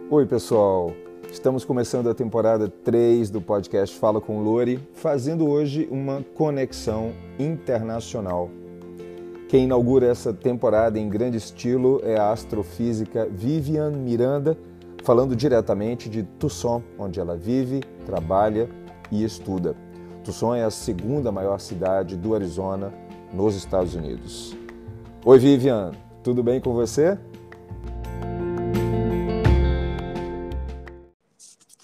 Oi, pessoal! Estamos começando a temporada 3 do podcast Fala com Lori, fazendo hoje uma conexão internacional. Quem inaugura essa temporada em grande estilo é a astrofísica Vivian Miranda, falando diretamente de Tucson, onde ela vive, trabalha e estuda. Tucson é a segunda maior cidade do Arizona, nos Estados Unidos. Oi, Vivian! Tudo bem com você?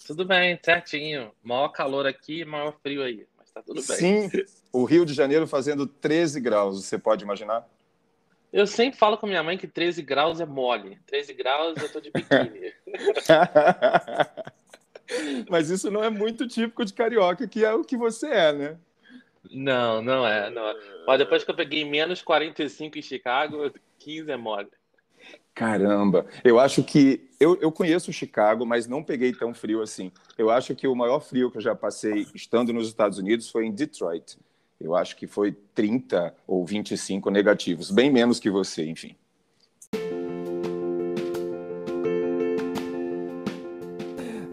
Tudo bem, certinho. Maior calor aqui, maior frio aí, mas tá tudo bem. Sim, o Rio de Janeiro fazendo 13 graus, você pode imaginar? Eu sempre falo com minha mãe que 13 graus é mole. 13 graus eu tô de biquíni. Mas isso não é muito típico de carioca, que é o que você é, né? Não, não é, não é. Mas depois que eu peguei menos 45 em Chicago, 15 é mole. Caramba, eu acho que... Eu conheço Chicago, mas não peguei tão frio assim. Eu acho que o maior frio que eu já passei estando nos Estados Unidos foi em Detroit. Eu acho que foi 30 ou 25 negativos, bem menos que você, enfim.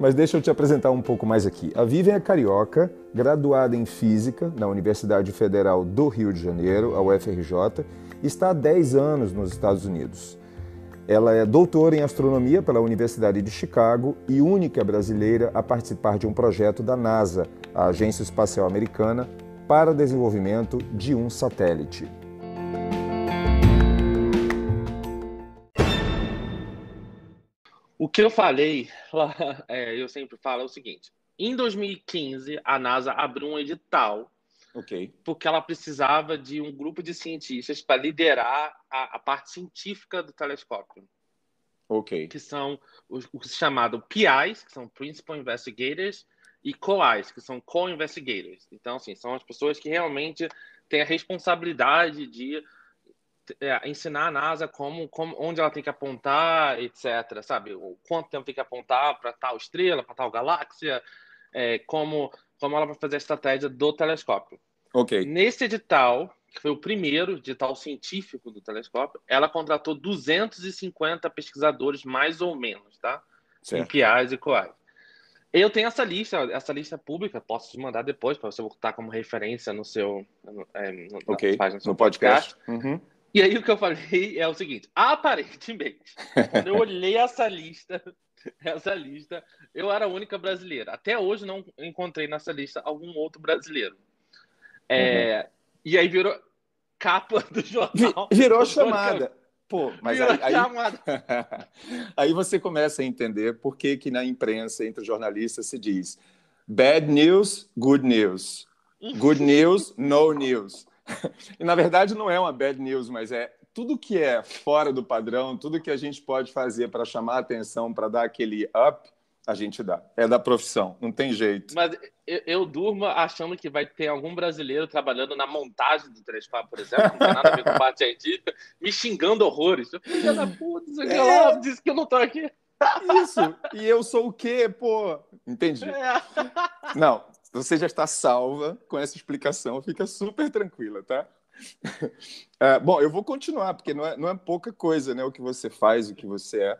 Mas deixa eu te apresentar um pouco mais aqui. A Vivian é carioca, graduada em Física na Universidade Federal do Rio de Janeiro, a UFRJ, e está há 10 anos nos Estados Unidos. Ela é doutora em Astronomia pela Universidade de Chicago e única brasileira a participar de um projeto da NASA, a Agência Espacial Americana, para o desenvolvimento de um satélite. O que eu falei, eu sempre falo é o seguinte. Em 2015, a NASA abriu um edital porque ela precisava de um grupo de cientistas para liderar a parte científica do telescópio. Que são os chamados PIs, que são Principal Investigators, e COIs, que são Co-Investigators. Então, assim, são as pessoas que realmente têm a responsabilidade de ensinar a NASA onde ela tem que apontar, etc. Sabe? O quanto tempo tem que apontar para tal estrela, para tal galáxia, como ela vai fazer a estratégia do telescópio. Nesse edital, que foi o primeiro edital científico do telescópio, ela contratou 250 pesquisadores, mais ou menos, tá? Em PIs e COIs. Eu tenho essa lista pública, posso te mandar depois, para você botar como referência no seu no podcast. Uhum. E aí o que eu falei é o seguinte, aparentemente, quando eu olhei essa lista, eu era a única brasileira. Até hoje não encontrei nessa lista algum outro brasileiro. E aí virou capa do jornal. Virou chamada. Pô, mas virou chamada. Aí você começa a entender por que na imprensa, entre jornalistas, se diz bad news, good news. Good news, no news. E, na verdade, não é uma bad news, mas é tudo que é fora do padrão, tudo que a gente pode fazer para chamar a atenção, para dar aquele up, a gente dá. É da profissão, não tem jeito. Mas eu durmo achando que vai ter algum brasileiro trabalhando na montagem do telescópio, por exemplo, não tem nada a ver com parte científica, me xingando horrores. Filha da puta, isso aqui lá, disse que eu não tô aqui. Isso, e eu sou o quê, pô? Entendi. Não, você já está salva com essa explicação, fica super tranquila, tá? Bom, eu vou continuar, porque não é pouca coisa, né, o que você faz, o que você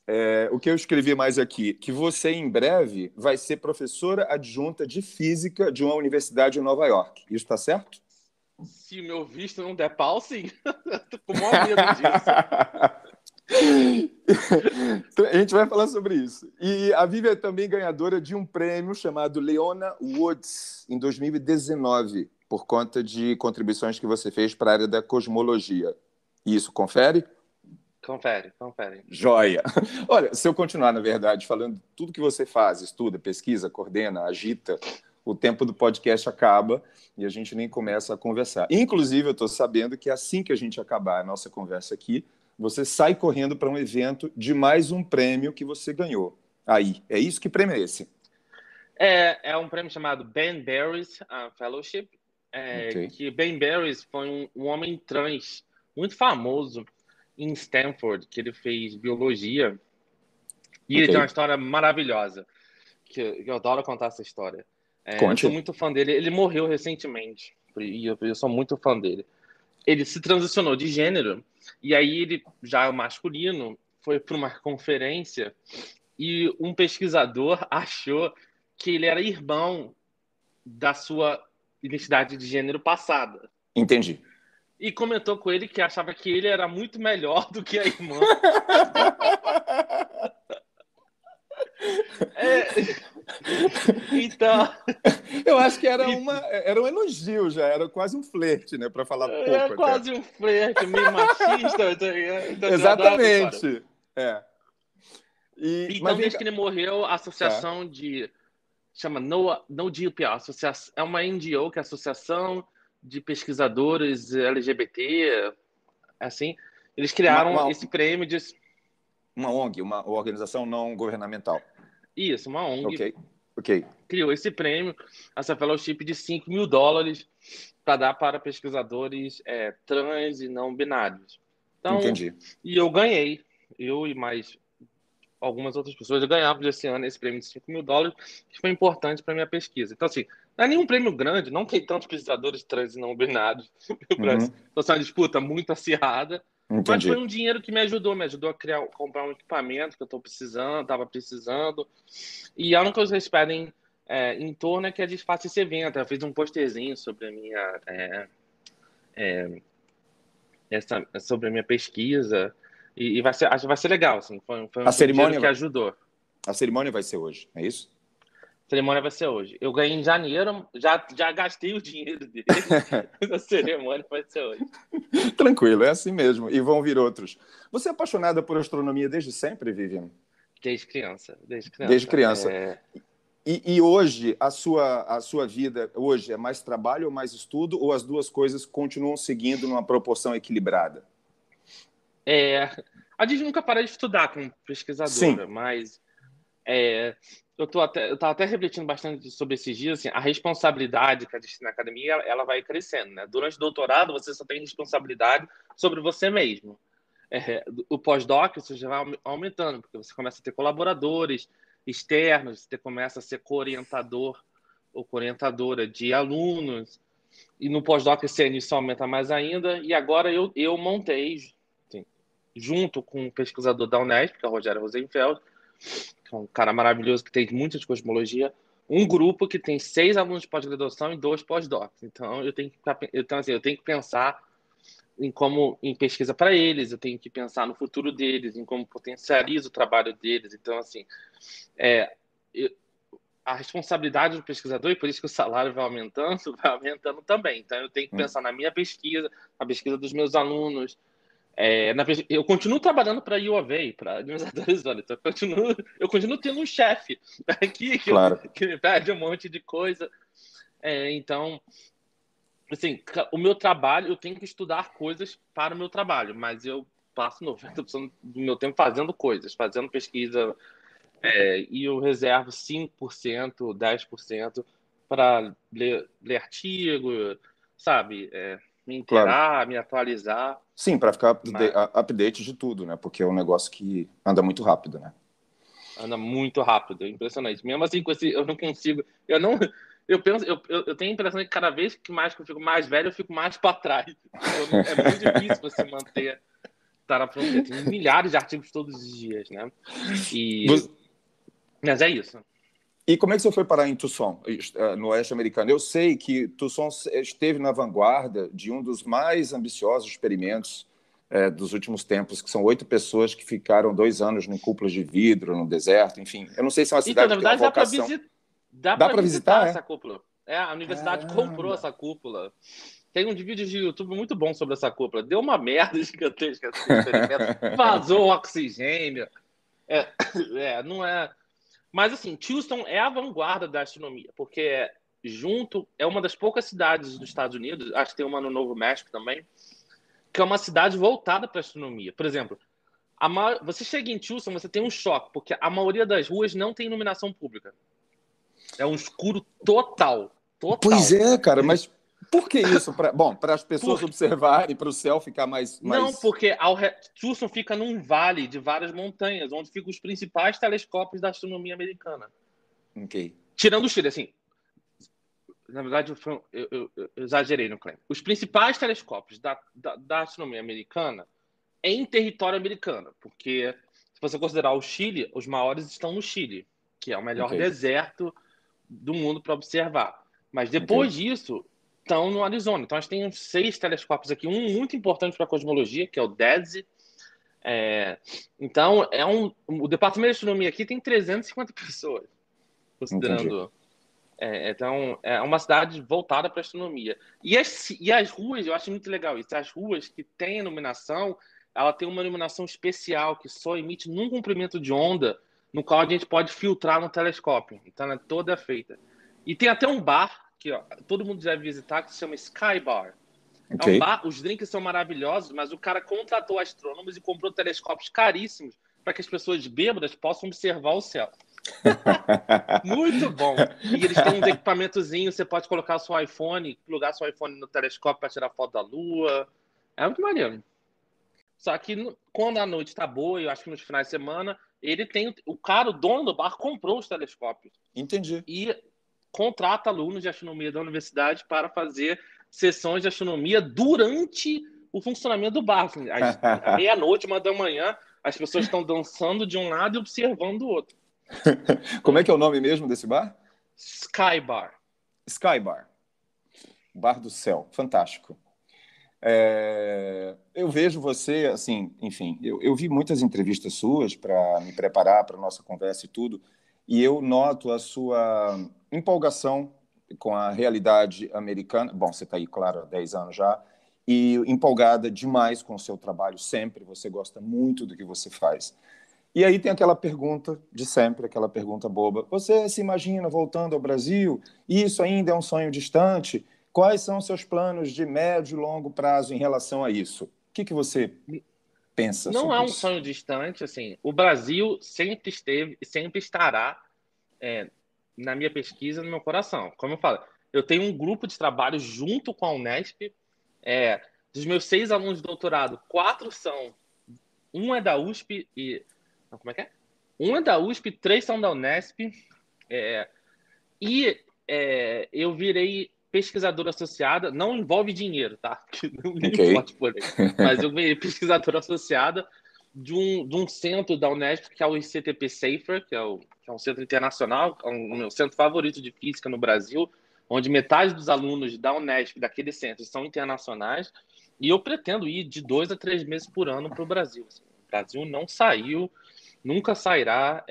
é. O que eu escrevi mais aqui, que você em breve vai ser professora adjunta de Física de uma universidade em Nova York. Isso está certo? Se o meu visto não der pau, sim. Tô com o maior medo disso. A gente vai falar sobre isso. E a Vivi é também ganhadora de um prêmio chamado Leona Woods, em 2019, por conta de contribuições que você fez para a área da cosmologia. Isso, confere? Confere. Joia! Olha, se eu continuar, na verdade, falando tudo que você faz, estuda, pesquisa, coordena, agita, o tempo do podcast acaba e a gente nem começa a conversar. Inclusive, eu estou sabendo que assim que a gente acabar a nossa conversa aqui, você sai correndo para um evento de mais um prêmio que você ganhou. Aí, é isso? Que prêmio é esse? É um prêmio chamado Ben Barry's Fellowship, que Ben Barry's foi um homem trans muito famoso em Stanford, que ele fez biologia, e ele tem uma história maravilhosa, que eu adoro contar essa história. Eu sou muito fã dele, ele morreu recentemente, e eu sou muito fã dele. Ele se transicionou de gênero, e aí ele, já masculino, foi para uma conferência e um pesquisador achou que ele era irmão da sua identidade de gênero passada. Entendi. E comentou com ele que achava que ele era muito melhor do que a irmã. Então... Eu acho que era um elogio já, era quase um flerte, né? Para falar pouco. É quase um flerte, meio machista. Então, exatamente. Então, desde que ele morreu, a associação chama No Deal PR, é uma NGO, que é a Associação de Pesquisadores LGBT, assim. Eles criaram esse prêmio de... Uma ONG, uma organização não governamental. Isso, uma ONG. Ok. Criou esse prêmio, essa fellowship de $5.000 para dar para pesquisadores trans e não binários. Então, entendi. E eu ganhei. Eu e mais algumas outras pessoas ganhamos esse ano esse prêmio de $5.000, que foi importante para minha pesquisa. Então, assim, não é nenhum prêmio grande, não tem tantos pesquisadores trans e não binários no Brasil. Então, é uma disputa muito acirrada. Entendi. Mas foi um dinheiro que me ajudou a comprar um equipamento que eu estava precisando. E a única coisa que eles pedem em torno é que a gente faça esse evento. Eu fiz um posterzinho sobre a minha sobre a minha pesquisa e acho que vai ser legal, assim. Foi um dinheiro que ajudou. A cerimônia vai ser hoje, é isso? A cerimônia vai ser hoje. Eu ganhei em janeiro, já gastei o dinheiro dele. A cerimônia vai ser hoje. Tranquilo, é assim mesmo. E vão vir outros. Você é apaixonada por astronomia desde sempre, Vivian? Desde criança. Desde criança. E hoje, a sua vida hoje é mais trabalho ou mais estudo, ou as duas coisas continuam seguindo numa proporção equilibrada? A gente nunca para de estudar como pesquisadora, Sim. Mas eu estava até refletindo bastante sobre esses dias, assim, a responsabilidade que a gente tem na academia, ela vai crescendo, né? Durante o doutorado, você só tem responsabilidade sobre você mesmo. O pós-doc, você já vai aumentando, porque você começa a ter colaboradores externos, você começa a ser co-orientador ou co-orientadora de alunos, e no pós-doc esse ano isso aumenta mais ainda, e agora eu montei, assim, junto com um pesquisador da Unesp, que é o Rogério Rosenfeld, que é um cara maravilhoso que tem muita de cosmologia, um grupo que tem 6 alunos de pós-graduação e 2 pós-docs. Então, eu tenho que pensar em pesquisa para eles, eu tenho que pensar no futuro deles, em como potencializo o trabalho deles. Então, assim, a responsabilidade do pesquisador, e por isso que o salário vai aumentando também. Então, eu tenho que pensar na minha pesquisa, na pesquisa dos meus alunos. Eu continuo trabalhando para a U of A, para a Universidade da Arizona. Então, eu continuo tendo um chefe aqui que me pede um monte de coisa. Então, assim, o meu trabalho, eu tenho que estudar coisas para o meu trabalho, mas eu passo 90% do meu tempo fazendo coisas, fazendo pesquisa, e eu reservo 5%, 10% para ler artigo, sabe? Me inteirar, me atualizar. Sim, para ficar update de tudo, né? Porque é um negócio que anda muito rápido, né? Anda muito rápido, é impressionante. Mesmo assim, eu não consigo... Eu tenho a impressão que cada vez que eu fico mais velho, eu fico mais para trás. É muito difícil você estar à fronteira. Tem milhares de artigos todos os dias, né? Mas é isso. E como é que você foi parar em Tucson, no oeste americano? Eu sei que Tucson esteve na vanguarda de um dos mais ambiciosos experimentos dos últimos tempos, que são 8 pessoas que ficaram 2 anos em cúpulas de vidro, no deserto, enfim. Eu não sei se é uma cidade que tem uma vocação... Dá para visitar essa cúpula. A universidade comprou essa cúpula. Tem um vídeo de YouTube muito bom sobre essa cúpula. Deu uma merda gigantesca esse experimento. Vazou oxigênio. Não é... Mas, assim, Houston é a vanguarda da astronomia, porque é uma das poucas cidades dos Estados Unidos, acho que tem uma no Novo México também, que é uma cidade voltada para a astronomia. Por exemplo, você chega em Houston, você tem um choque, porque a maioria das ruas não tem iluminação pública. É um escuro total. Pois é, cara, mas por que isso? Para as pessoas observarem, para o céu ficar mais... Não, porque Houston fica num vale de várias montanhas, onde ficam os principais telescópios da astronomia americana. Ok. Tirando o Chile, assim... Na verdade, eu exagerei no claim. Os principais telescópios da astronomia americana é em território americano, porque se você considerar o Chile, os maiores estão no Chile, que é o melhor deserto do mundo para observar. Mas depois disso, estão no Arizona. Então, a gente tem uns 6 telescópios aqui, um muito importante para a cosmologia, que é o DESI. Então, o departamento de astronomia aqui tem 350 pessoas, considerando. Então, é uma cidade voltada para a astronomia. E as ruas, eu acho muito legal isso. As ruas que têm iluminação, ela tem uma iluminação especial que só emite num comprimento de onda, no qual a gente pode filtrar no telescópio. Então, ela é toda feita. E tem até um bar que todo mundo deve visitar, que se chama Sky Bar. É um bar, os drinks são maravilhosos, mas o cara contratou astrônomos e comprou telescópios caríssimos para que as pessoas bêbadas possam observar o céu. Muito bom. E eles têm uns equipamentozinhos, você pode colocar seu iPhone, plugar seu iPhone no telescópio para tirar foto da Lua. É muito maneiro. Só que quando a noite tá boa, eu acho que nos finais de semana, o dono do bar comprou os telescópios. Entendi. E contrata alunos de astronomia da universidade para fazer sessões de astronomia durante o funcionamento do bar. Assim, à meia-noite, 1h da manhã, as pessoas estão dançando de um lado e observando do outro. Como é que é o nome mesmo desse bar? Sky Bar. Sky Bar. Bar do céu. Fantástico. Eu vejo você, assim, enfim, eu vi muitas entrevistas suas para me preparar para a nossa conversa e tudo, e eu noto a sua empolgação com a realidade americana. Bom, você está aí, claro, há 10 anos já, e empolgada demais com o seu trabalho sempre, você gosta muito do que você faz. E aí tem aquela pergunta de sempre, aquela pergunta boba. Você se imagina voltando ao Brasil? Isso ainda é um sonho distante? Quais são os seus planos de médio e longo prazo em relação a isso? O que você pensa Não sobre é um isso? sonho distante, assim. O Brasil sempre esteve e sempre estará na minha pesquisa, no meu coração. Como eu falo, eu tenho um grupo de trabalho junto com a Unesp. Dos meus 6 alunos de doutorado, 4 são... Um é da USP e... Não, como é que é? Um é da USP, 3 são da Unesp. Eu virei pesquisadora associada. Não envolve dinheiro, tá? Não importa por aí. Mas eu virei pesquisadora associada de um centro da Unesp, que é o ICTP Safer, que é um centro internacional, é o meu centro favorito de física no Brasil, onde metade dos alunos da Unesp, daquele centro, são internacionais. E eu pretendo ir de 2 a 3 meses por ano para o Brasil. O Brasil não saiu, nunca sairá.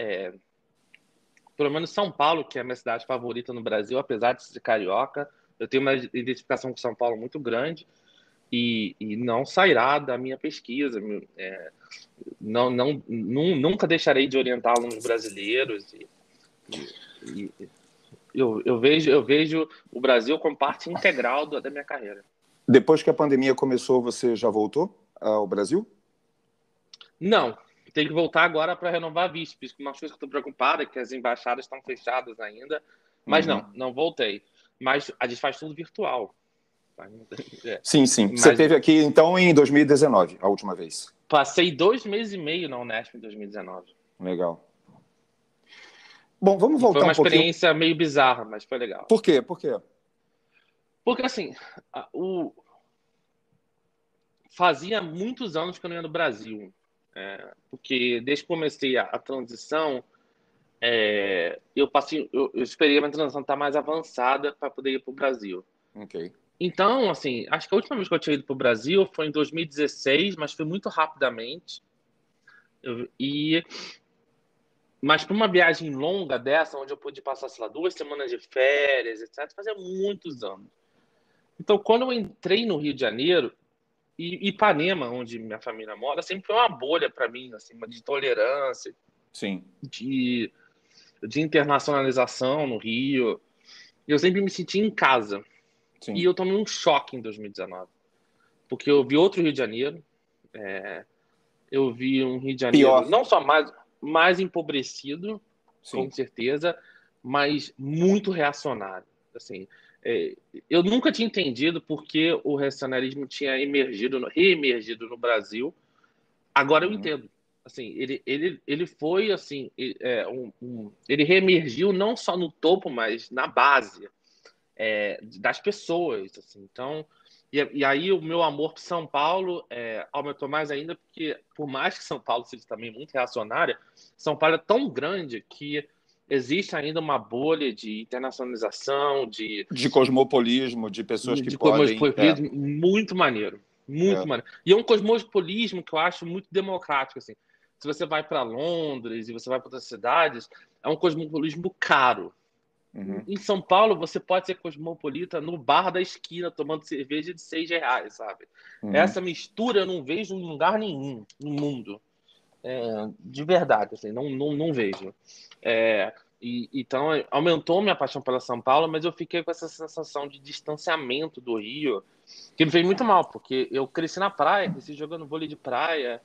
Pelo menos São Paulo, que é a minha cidade favorita no Brasil, apesar de ser carioca, eu tenho uma identificação com São Paulo muito grande e não sairá da minha pesquisa. Nunca deixarei de orientar alunos brasileiros. Eu vejo o Brasil como parte integral da minha carreira. Depois que a pandemia começou, você já voltou ao Brasil? Não, tem que voltar agora para renovar a VISP. Uma coisa que eu estou preocupada é que as embaixadas estão fechadas ainda. Mas não voltei. Mas a gente faz tudo virtual. Sim. Você esteve aqui, então, em 2019, a última vez. Passei 2 meses e meio na Unesp em 2019. Legal. Bom, vamos voltar um pouquinho. Foi uma experiência meio bizarra, mas foi legal. Por quê? Porque, assim, fazia muitos anos que eu não ia no Brasil. Porque desde que comecei a transição, eu esperei a minha transição estar mais avançada para poder ir para o Brasil. Ok. Então, assim, acho que a última vez que eu tinha ido para o Brasil foi em 2016, mas foi muito rapidamente. Mas para uma viagem longa dessa, onde eu pude passar, sei lá, 2 semanas de férias, etc., fazia muitos anos. Então, quando eu entrei no Rio de Janeiro, e Ipanema, onde minha família mora, sempre foi uma bolha para mim, assim, de tolerância, sim, de internacionalização no Rio. Eu sempre me senti em casa. Sim. E eu tomei um choque em 2019. Porque eu vi outro Rio de Janeiro. Eu vi um Rio de Janeiro pior. Não só mais empobrecido, sim, com certeza, mas muito reacionário. Assim, eu nunca tinha entendido por que o reacionarismo tinha reemergido no Brasil. Agora eu entendo. Assim, ele foi assim, ele reemergiu não só no topo, mas na base das pessoas. Assim. Então, E aí o meu amor por São Paulo aumentou mais ainda, porque por mais que São Paulo seja também muito reacionária, São Paulo é tão grande que existe ainda uma bolha de internacionalização, de cosmopolismo, de pessoas que de podem... cosmopolitismo muito maneiro. Muito maneiro. E é um cosmopolismo que eu acho muito democrático, assim. Se você vai para Londres e você vai para outras cidades, é um cosmopolismo caro. Uhum. Em São Paulo, você pode ser cosmopolita no bar da esquina, tomando cerveja de R$ 6, sabe? Uhum. Essa mistura eu não vejo em lugar nenhum no mundo. De verdade, assim, não vejo. Então, aumentou minha paixão pela São Paulo, mas eu fiquei com essa sensação de distanciamento do Rio, que me fez muito mal, porque eu cresci na praia, cresci jogando vôlei de praia.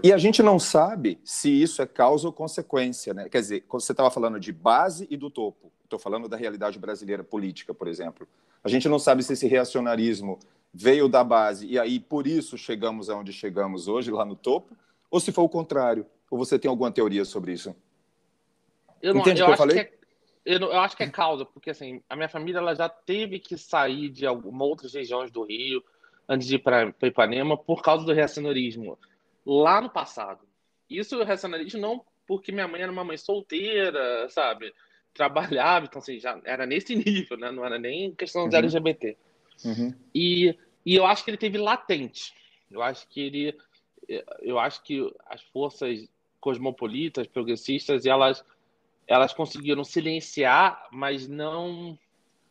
E a gente não sabe se isso é causa ou consequência, né? Quer dizer, quando você estava falando de base e do topo, estou falando da realidade brasileira política, por exemplo. A gente não sabe se esse reacionarismo veio da base e aí por isso chegamos aonde chegamos hoje, lá no topo, ou se foi o contrário. Ou você tem alguma teoria sobre isso? Entende o que eu falei? Eu acho que é causa, porque assim, a minha família ela já teve que sair de algumas outras regiões do Rio antes de ir para Ipanema por causa do reacionarismo lá no passado. Isso o reacionarismo não porque minha mãe era uma mãe solteira, sabe? Trabalhava, então assim, já era nesse nível, né? Não era nem questão de LGBT. Uhum. E eu acho que ele teve latente. Eu acho que as forças cosmopolitas, progressistas, elas conseguiram silenciar, mas não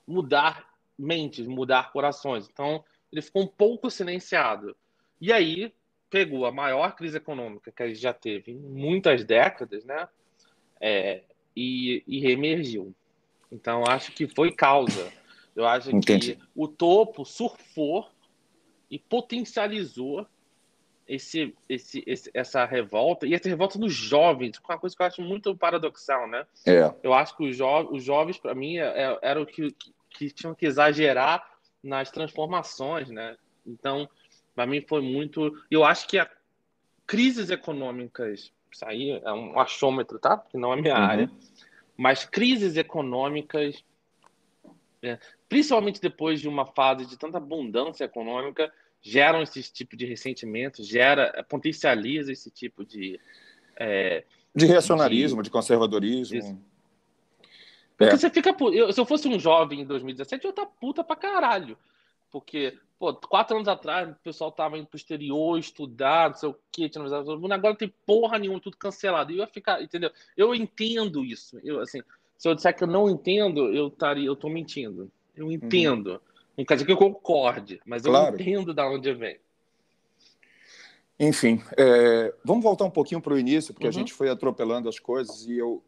mudar mentes, mudar corações. Então, ele ficou um pouco silenciado. E aí, pegou a maior crise econômica que a gente já teve em muitas décadas, né? E reemergiu. Então, acho que foi causa. Eu acho Entendi. que o topo surfou e potencializou essa revolta, e essa revolta nos jovens, uma coisa que eu acho muito paradoxal, né? Eu acho que os jovens, para mim, eram que tinham que exagerar nas transformações, né? Então, para mim foi muito... Eu acho que crises econômicas, isso aí é um achômetro, tá? Que não é minha área, mas crises econômicas, principalmente depois de uma fase de tanta abundância econômica, geram esse tipo de ressentimento, potencializa esse tipo de reacionarismo, de conservadorismo. Porque você fica... se eu fosse um jovem em 2017, eu ia estar puta pra caralho. Porque, 4 anos atrás, o pessoal tava indo pro exterior estudar, não sei o quê, agora não tem porra nenhuma, tudo cancelado. E eu ia ficar, entendeu? Eu entendo isso. Assim, se eu disser que eu não entendo, eu tô mentindo. Eu entendo. Não quer dizer que eu concorde, mas eu entendo de onde vem. Enfim, vamos voltar um pouquinho para o início, porque a gente foi atropelando as coisas e eu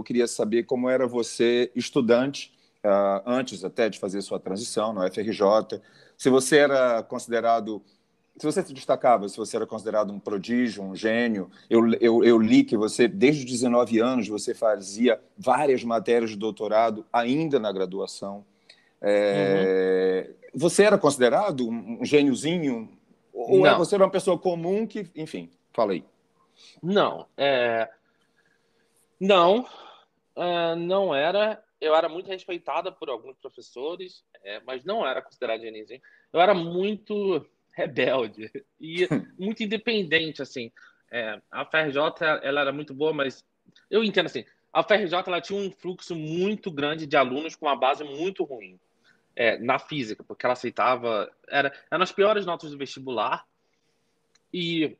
queria saber como era você, estudante, antes até de fazer sua transição na UFRJ, se você era considerado, se você se destacava, se você era considerado um prodígio, um gênio. Eu li que você, desde os 19 anos, você fazia várias matérias de doutorado ainda na graduação. Você era considerado um gêniozinho? Ou você era uma pessoa comum que, enfim, fala aí. Não, não era. Eu era muito respeitada por alguns professores, mas não era considerado gêniozinho. Eu era muito rebelde e muito independente, assim. A UFRJ, ela era muito boa, mas eu entendo assim, a UFRJ ela tinha um fluxo muito grande de alunos com uma base muito ruim na física, porque ela aceitava... Eram as piores notas do vestibular e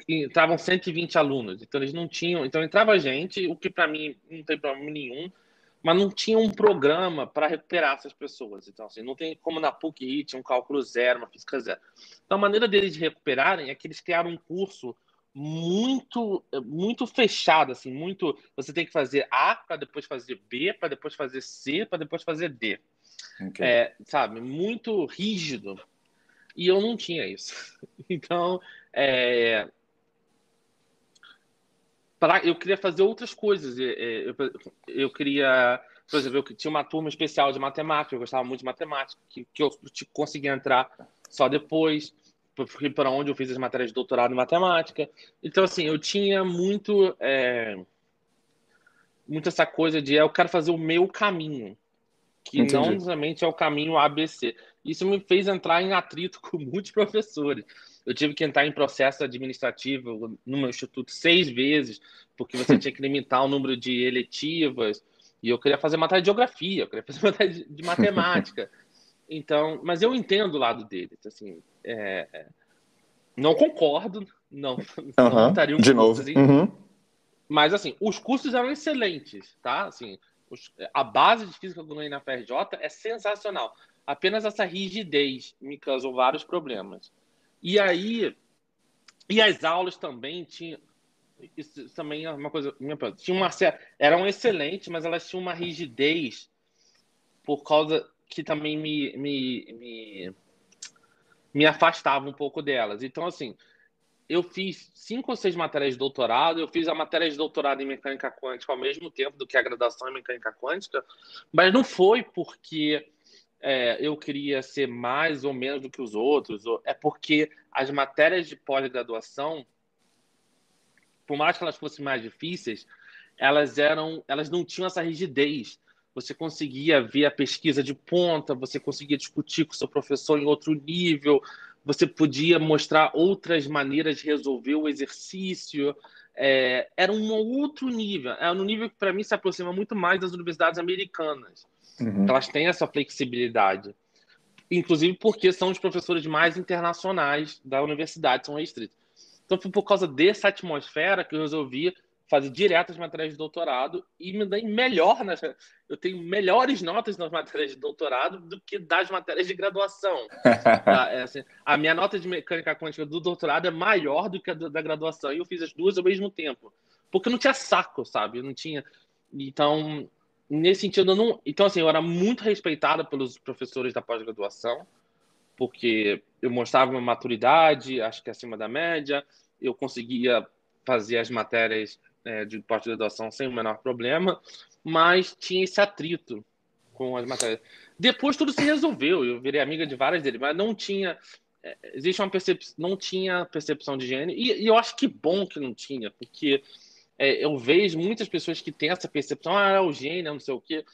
entravam 120 alunos. Então, eles não tinham... Então, entrava gente, o que para mim não tem problema nenhum, mas não tinha um programa para recuperar essas pessoas. Então, assim, não tem como na PUC tinha um cálculo zero, uma física zero. Então, a maneira deles de recuperarem é que eles criaram um curso muito, muito fechado, assim, muito... Você tem que fazer A para depois fazer B, para depois fazer C, para depois fazer D. Sabe? Muito rígido. E eu não tinha isso. Então, eu queria fazer outras coisas. Eu queria, por exemplo, eu tinha uma turma especial de matemática, eu gostava muito de matemática, que eu consegui entrar só depois, para onde eu fiz as matérias de doutorado em matemática. Então, assim, eu tinha muito essa coisa de eu quero fazer o meu caminho, que não necessariamente é o caminho ABC. Isso me fez entrar em atrito com muitos professores. Eu tive que entrar em processo administrativo no meu instituto 6 vezes, porque você tinha que limitar o número de eletivas, e eu queria fazer matéria de geografia, eu queria fazer matéria de matemática. Então, mas eu entendo o lado deles, assim, não concordo, não montaria um de curso novo. assim, mas assim, os cursos eram excelentes, tá? Assim, a base de física que eu ganhei na FRJ é sensacional. Apenas essa rigidez me causou vários problemas. E aí, e as aulas também tinham, isso também é uma coisa, eram excelentes, mas elas tinham uma rigidez por causa que também me afastava um pouco delas. Então, assim, eu fiz 5 ou 6 matérias de doutorado, eu fiz a matéria de doutorado em mecânica quântica ao mesmo tempo do que a graduação em mecânica quântica, mas não foi porque eu queria ser mais ou menos do que os outros, é porque as matérias de pós-graduação, por mais que elas fossem mais difíceis, elas não tinham essa rigidez. Você conseguia ver a pesquisa de ponta, você conseguia discutir com o seu professor em outro nível, você podia mostrar outras maneiras de resolver o exercício. Era um outro nível. É um nível que, para mim, se aproxima muito mais das universidades americanas. Elas têm essa flexibilidade. Inclusive porque são os professores mais internacionais da universidade, são restritos. Então, foi por causa dessa atmosfera que eu resolvi fazer direto as matérias de doutorado e me dei melhor. Eu tenho melhores notas nas matérias de doutorado do que das matérias de graduação. Assim, a minha nota de mecânica quântica do doutorado é maior do que a da graduação. E eu fiz as duas ao mesmo tempo. Porque eu não tinha saco, sabe? Eu não tinha... Então, nesse sentido, eu não... Então, assim, eu era muito respeitado pelos professores da pós-graduação, porque eu mostrava uma maturidade, acho que acima da média, eu conseguia fazer as matérias de pós-graduação sem o menor problema, mas tinha esse atrito com as matérias. Depois tudo se resolveu, eu virei amiga de várias deles, mas não tinha não tinha percepção de gênero, e eu acho que bom que não tinha, porque eu vejo muitas pessoas que têm essa percepção, é o gênio, não sei o quê.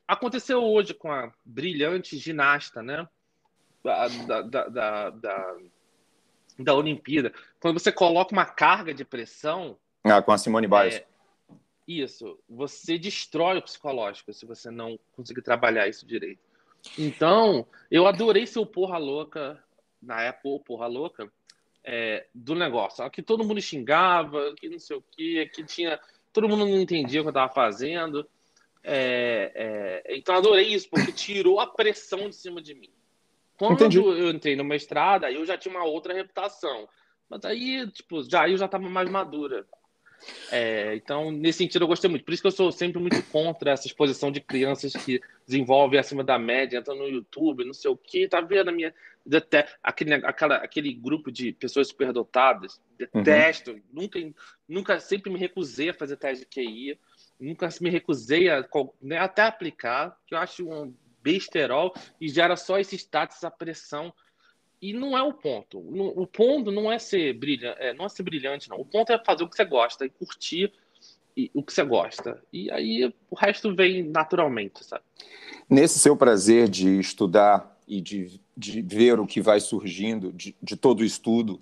Aconteceu hoje com a brilhante ginasta, né? Da Olimpíada. Quando você coloca uma carga de pressão... com a Simone Biles. Isso. Você destrói o psicológico se você não conseguir trabalhar isso direito. Então, eu adorei ser o porra louca, na época, o porra louca, do negócio. Aqui todo mundo xingava, que não sei o quê, que tinha... Todo mundo não entendia o que eu estava fazendo. Então, adorei isso, porque tirou a pressão de cima de mim. Quando eu entrei no mestrado, aí eu já tinha uma outra reputação. Mas aí, tipo, eu já estava mais madura. Então, nesse sentido, eu gostei muito. Por isso que eu sou sempre muito contra essa exposição de crianças que desenvolvem acima da média, entram no YouTube, não sei o quê. Tá vendo a minha... Aquele grupo de pessoas superdotadas. Detesto. Nunca, sempre me recusei a fazer teste de QI. Nunca me recusei até aplicar, que eu acho um besterol e gera só esse status, essa pressão. E não é o ponto. O ponto não é ser brilhante, não é ser brilhante, não. O ponto é fazer o que você gosta e curtir o que você gosta. E aí o resto vem naturalmente, sabe? Nesse seu prazer de estudar e de ver o que vai surgindo de todo o estudo,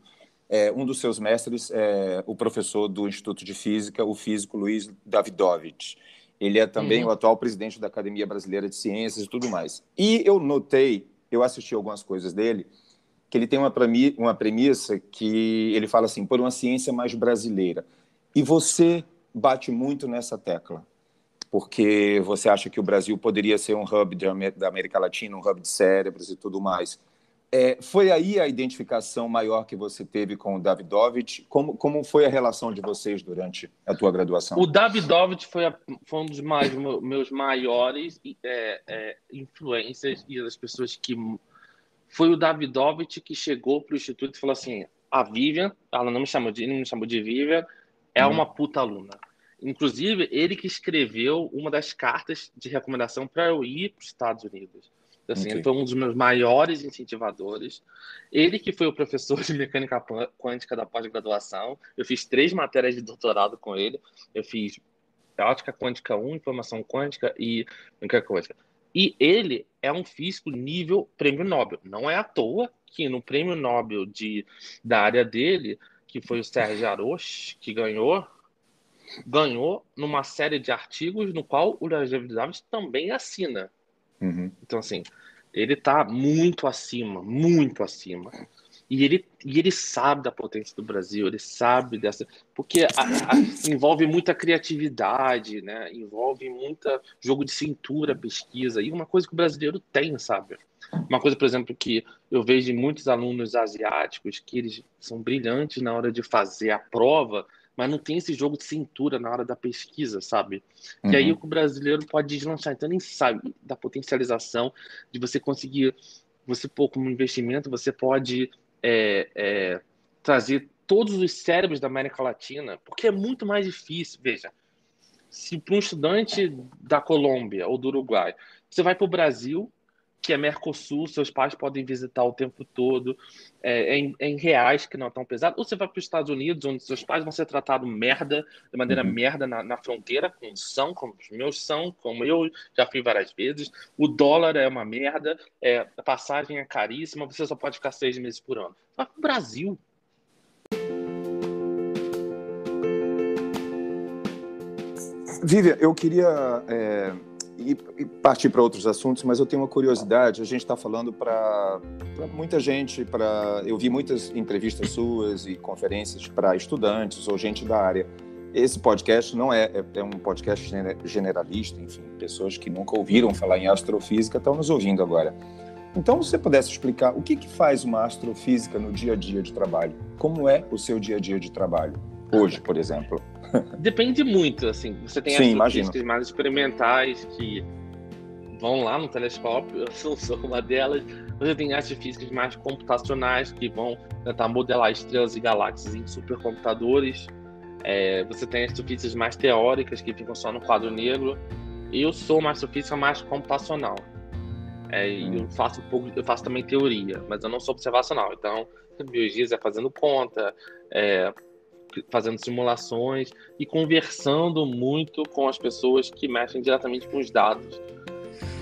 um dos seus mestres é o professor do Instituto de Física, o físico Luiz Davidovich. Ele é também o atual presidente da Academia Brasileira de Ciências e tudo mais. E eu assisti algumas coisas dele, que ele tem uma premissa que ele fala assim, por uma ciência mais brasileira. E você bate muito nessa tecla, porque você acha que o Brasil poderia ser um hub da América Latina, um hub de cérebros e tudo mais. Foi aí a identificação maior que você teve com o Davidovich? Como foi a relação de vocês durante a tua graduação? O Davidovich foi um dos meus maiores influências e das pessoas que... Foi o Davidovich que chegou para o Instituto e falou assim, a Vivian, ela não me chamou de Vivian, é uma puta aluna. Inclusive, ele que escreveu uma das cartas de recomendação para eu ir para os Estados Unidos. Assim, Ele foi um dos meus maiores incentivadores. Ele que foi o professor de mecânica quântica da pós-graduação. Eu fiz 3 matérias de doutorado com ele. Eu fiz ótica quântica 1, informação quântica e mecânica quântica. E ele é um físico nível prêmio Nobel. Não é à toa que no prêmio Nobel da área dele, que foi o Serge Haroche, que ganhou numa série de artigos no qual o David Davis também assina. Então, assim, ele está muito acima, muito acima. E ele sabe da potência do Brasil, ele sabe dessa... Porque envolve muita criatividade, né? Envolve muita jogo de cintura, pesquisa. E uma coisa que o brasileiro tem, sabe? Uma coisa, por exemplo, que eu vejo em muitos alunos asiáticos, que eles são brilhantes na hora de fazer a prova, mas não tem esse jogo de cintura na hora da pesquisa, sabe? Que aí o brasileiro pode deslanchar. Então, nem sabe da potencialização de você conseguir... Você, pô, como investimento, você pode... trazer todos os cérebros da América Latina, porque é muito mais difícil. Veja, se para um estudante da Colômbia ou do Uruguai, você vai para o Brasil, que é Mercosul, seus pais podem visitar o tempo todo, em reais, que não é tão pesado, ou você vai para os Estados Unidos, onde seus pais vão ser tratados de maneira merda na fronteira, como os meus são, como eu já fui várias vezes, o dólar é uma merda, a passagem é caríssima, você só pode ficar 6 meses por ano. Vai para o Brasil. Vivian, eu queria e partir para outros assuntos, mas eu tenho uma curiosidade. A gente está falando para muita gente, eu vi muitas entrevistas suas e conferências para estudantes ou gente da área. Esse podcast não é um podcast generalista, enfim, pessoas que nunca ouviram falar em astrofísica estão nos ouvindo agora. Então, se você pudesse explicar o que faz uma astrofísica no dia a dia de trabalho? Como é o seu dia a dia de trabalho hoje, por exemplo? Depende muito, assim. Você tem astrofísicas mais experimentais que vão lá no telescópio, eu não sou uma delas. Você tem astrofísicas mais computacionais que vão tentar modelar estrelas e galáxias em supercomputadores. Você tem astrofísicas mais teóricas que ficam só no quadro negro. Eu sou uma astrofísica mais computacional. Eu faço também teoria, mas eu não sou observacional. Então, meus dias fazendo conta, fazendo simulações e conversando muito com as pessoas que mexem diretamente com os dados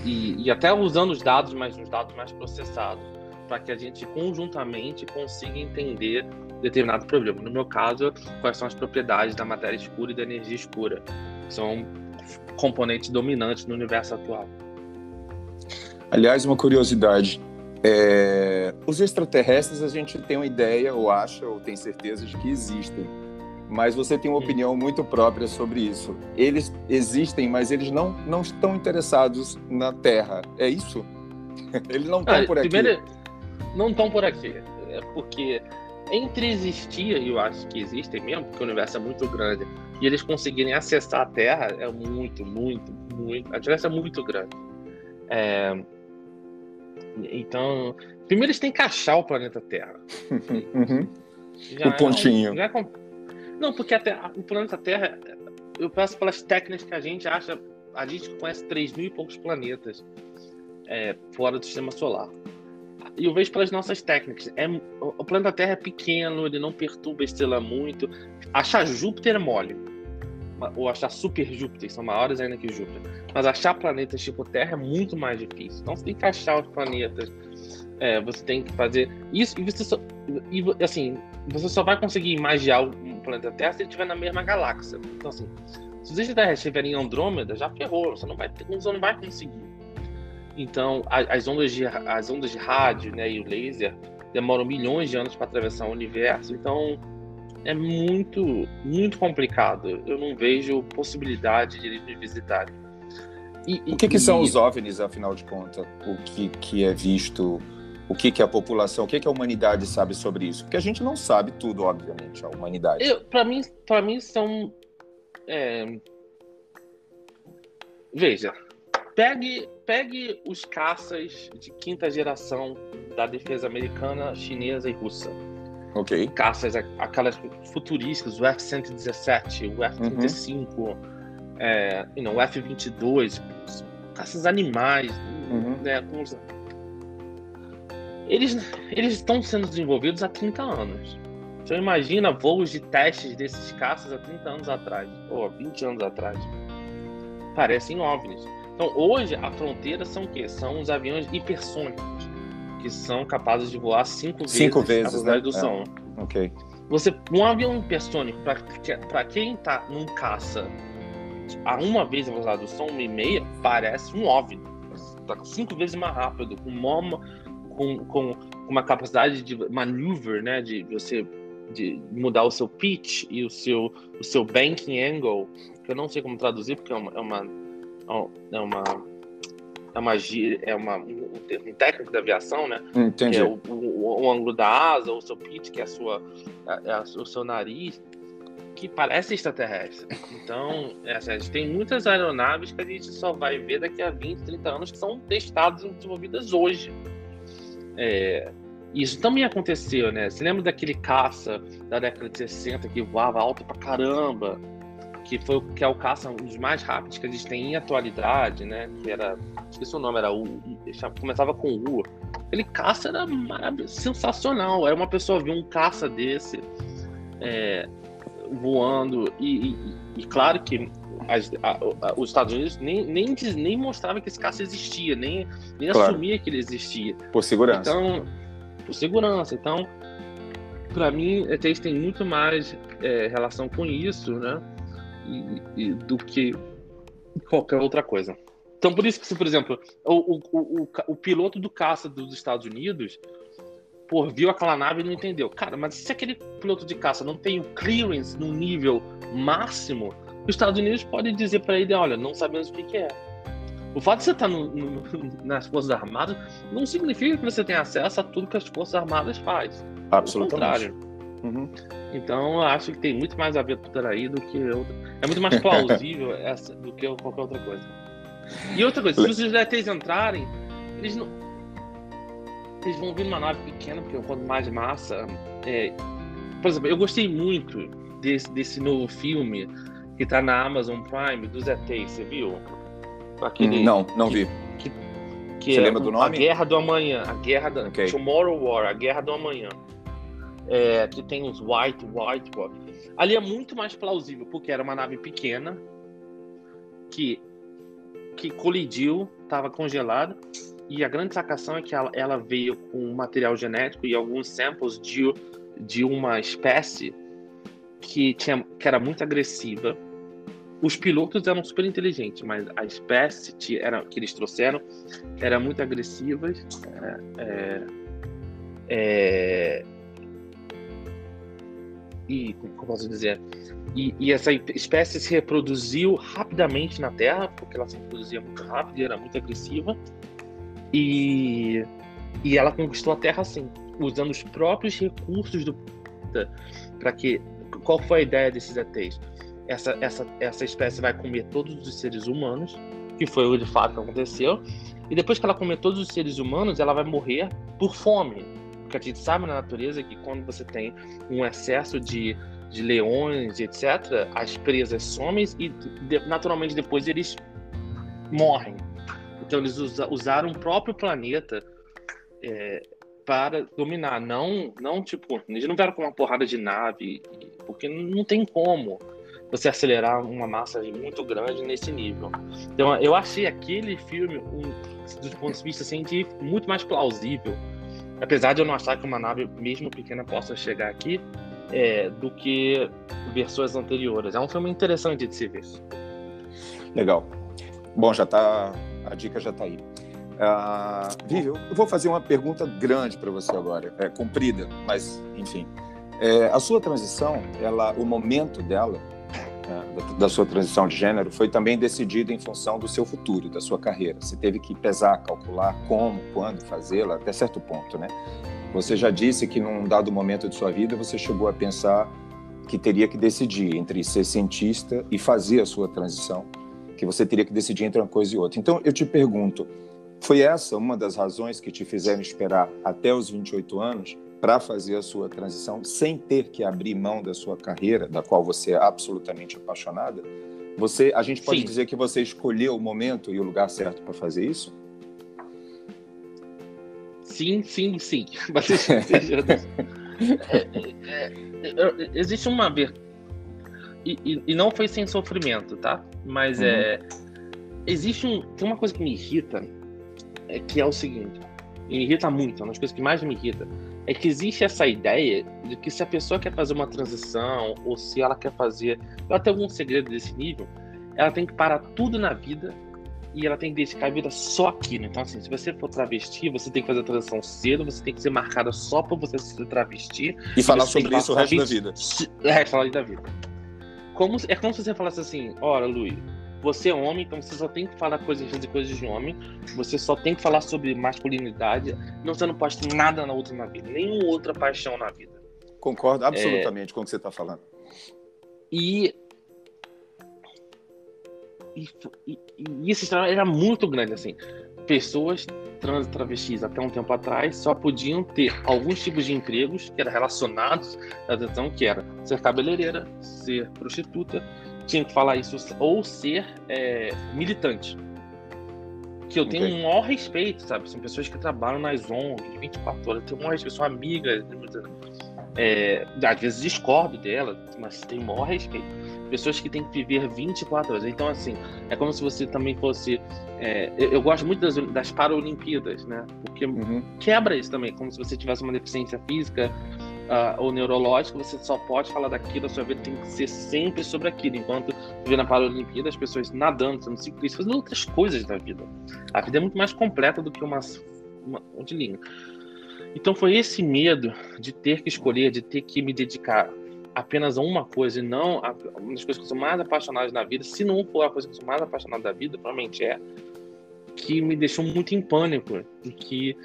e até usando os dados, mas os dados mais processados, para que a gente conjuntamente consiga entender determinado problema. No meu caso, quais são as propriedades da matéria escura e da energia escura, que são componentes dominantes no universo atual. Aliás, uma curiosidade, os extraterrestres a gente tem uma ideia, ou acha, ou tem certeza de que existem, mas você tem uma opinião muito própria sobre isso. Eles existem, mas eles não estão interessados na Terra, é isso? Eles não estão por aqui. Primeiro, não estão por aqui, porque entre existir, e eu acho que existem mesmo, porque o universo é muito grande, e eles conseguirem acessar a Terra é muito, muito, muito, a diferença é muito grande. Então, primeiro eles têm que achar o planeta Terra. O pontinho. Não, porque o planeta Terra, eu peço pelas técnicas que a gente acha, a gente conhece 3.000 e poucos planetas fora do sistema solar. E eu vejo pelas nossas técnicas. O planeta Terra é pequeno, ele não perturba a estrela muito. Achar Júpiter é mole. Ou achar super Júpiter, são maiores ainda que Júpiter. Mas achar planetas tipo Terra é muito mais difícil. Então você tem que achar os planetas. Você tem que fazer isso. E você só vai conseguir imaginar um planeta Terra se ele estiver na mesma galáxia. Então, assim, se os extraterrestres estiverem em Andrômeda, já ferrou. Você não vai conseguir. Então, as ondas de rádio, né, e o laser demoram milhões de anos para atravessar o universo. Então, é muito, muito complicado. Eu não vejo possibilidade de eles me visitarem. O que são os OVNIs, afinal de contas? O que é visto? O que a população, o que a humanidade sabe sobre isso? Porque a gente não sabe tudo, obviamente, a humanidade. Para mim são... Veja, pegue os caças de quinta geração da defesa americana, chinesa e russa. Ok. Caças, aquelas futurísticas, o F-117, o F-35, o F-22, caças animais, né? Eles estão sendo desenvolvidos há 30 anos. Então imagina voos de testes desses caças há 30 anos atrás, ou há 20 anos atrás. Parecem OVNIs. Então, hoje, a fronteira são o quê? São os aviões hipersônicos, que são capazes de voar 5 vezes a velocidade do som. Ok. Um avião hipersônico, para quem está num caça a 1 vez a velocidade do som, 1,5, parece um OVNI. Está 5 vezes mais rápido, com uma capacidade de maneuver, né, de mudar o seu pitch e o seu banking angle, que eu não sei como traduzir, porque um técnico da aviação, né? Entendi. Que é o ângulo da asa, o seu pitch, que é o seu nariz, que parece extraterrestre. Então, a gente tem muitas aeronaves que a gente só vai ver daqui a 20, 30 anos, que são testadas e desenvolvidas hoje. Isso também aconteceu, né? Você lembra daquele caça da década de 60 que voava alto pra caramba? Que é o caça, um dos mais rápidos que a gente tem em atualidade, né? Que era, esqueci o nome, começava com U. Aquele caça era maravilhoso, sensacional. Era uma pessoa ver um caça desse voando e claro que os Estados Unidos nem mostrava que esse caça existia, nem claro, assumia que ele existia. Por segurança. Então, para mim, ETs tem muito mais relação com isso, né? Do que qualquer outra coisa. Então, por isso que, por exemplo, o piloto do caça dos Estados Unidos, viu aquela nave e não entendeu. Cara, mas se aquele piloto de caça não tem o clearance no nível máximo, os Estados Unidos podem dizer para ele, olha, não sabemos o que é. O fato de você estar nas Forças Armadas não significa que você tem acesso a tudo que as Forças Armadas fazem. Absolutamente. Ao contrário. Uhum. Então, eu acho que tem muito mais aventura aí do que outra. É muito mais plausível essa do que qualquer outra coisa. E outra coisa, se os ETs entrarem, eles vão vir numa nave pequena, porque quanto mais massa... Por exemplo, eu gostei muito desse novo filme que tá na Amazon Prime, dos ETs, você viu? Não vi. Que você lembra do nome? A Guerra do Amanhã. Tomorrow War, a Guerra do Amanhã. Que tem os White Walk. Ali é muito mais plausível, porque era uma nave pequena que colidiu, estava congelada, e a grande sacação é que ela veio com material genético e alguns samples de uma espécie que era muito agressiva. Os pilotos eram super inteligentes, mas a espécie que eles trouxeram era muito agressiva. E como posso dizer? E essa espécie se reproduziu rapidamente na Terra, porque ela se reproduzia muito rápido e era muito agressiva. E ela conquistou a Terra assim, usando os próprios recursos do planeta. Qual foi a ideia desses ETs? Essa espécie vai comer todos os seres humanos, que foi o de fato que aconteceu, e depois que ela comer todos os seres humanos, ela vai morrer por fome. Porque a gente sabe na natureza que quando você tem um excesso de leões, etc., as presas somem e naturalmente depois eles morrem. Então eles usaram o próprio planeta para dominar, não tipo, eles não vieram com uma porrada de nave, porque não tem como você acelerar uma massa muito grande nesse nível. Então eu achei aquele filme, do ponto de vista científico, muito mais plausível, apesar de eu não achar que uma nave mesmo pequena possa chegar aqui, do que versões anteriores. É um filme interessante de se ver. Legal. Bom, a dica já está aí. Vivi, eu vou fazer uma pergunta grande para você agora, comprida, mas enfim. A sua transição, o momento dela, da sua transição de gênero, foi também decidido em função do seu futuro, da sua carreira. Você teve que pesar, calcular como, quando fazê-la, até certo ponto, né? Você já disse que num dado momento de sua vida você chegou a pensar que teria que decidir entre ser cientista e fazer a sua transição, que você teria que decidir entre uma coisa e outra. Então, eu te pergunto, foi essa uma das razões que te fizeram esperar até os 28 anos para fazer a sua transição sem ter que abrir mão da sua carreira, da qual você é absolutamente apaixonada? A gente pode dizer que você escolheu o momento e o lugar certo para fazer isso? Sim. Existe uma... E não foi sem sofrimento, tá? Mas Tem uma coisa que me irrita, que é o seguinte, e me irrita muito, uma das coisas que mais me irrita, é que existe essa ideia de que se a pessoa quer fazer uma transição, ou se ela quer fazer, ela tem algum segredo desse nível, ela tem que parar tudo na vida e ela tem que dedicar a vida só àquilo. Então, assim, se você for travesti, você tem que fazer a transição cedo, você tem que ser marcada só pra você se travestir. E falar sobre isso o resto da vida. O resto da vida. É como se você falasse assim, ora, Luiz, você é homem, então você só tem que fazer coisas de homem, você só tem que falar sobre masculinidade, você não pode ter nada na outra na vida, nenhuma outra paixão na vida. Concordo absolutamente com o que você está falando. E esse era muito grande, assim. Pessoas trans e travestis até um tempo atrás só podiam ter alguns tipos de empregos que eram relacionados à atenção, que era ser cabeleireira, ser prostituta, tinha que falar isso, ou ser militante. Que eu tenho um maior respeito, sabe? São pessoas que trabalham nas ONGs 24 horas, eu tenho um maior respeito, são amigas, às vezes discordo dela, mas tenho o maior respeito. Pessoas que têm que viver 24 horas. Então, assim, é como se você também fosse... eu gosto muito das Paralimpíadas, né? Porque quebra isso também, como se você tivesse uma deficiência física ou neurológica, você só pode falar daquilo, a sua vida tem que ser sempre sobre aquilo. Enquanto vê na Paralimpíada as pessoas nadando, sendo ciclistas, fazendo outras coisas da vida. A vida é muito mais completa do que uma linha. Então foi esse medo de ter que escolher, de ter que me dedicar apenas a uma coisa e não uma das coisas que eu sou mais apaixonado na vida, se não for a coisa que eu sou mais apaixonado da vida, provavelmente que me deixou muito em pânico. E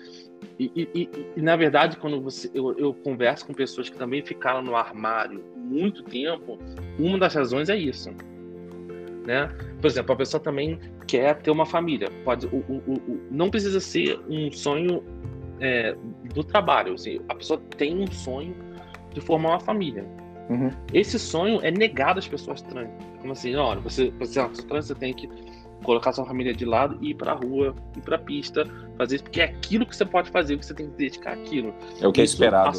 na verdade, quando eu converso com pessoas que também ficaram no armário muito tempo, uma das razões é isso, né? Por exemplo, a pessoa também quer ter uma família, não precisa ser um sonho do trabalho, assim, a pessoa tem um sonho de formar uma família. Esse sonho é negado às pessoas trans. Como assim, olha, você é trans, você tem que colocar sua família de lado e ir pra rua, ir pra pista, fazer isso, porque é aquilo que você pode fazer, que você tem que dedicar àquilo. É o que é esperado.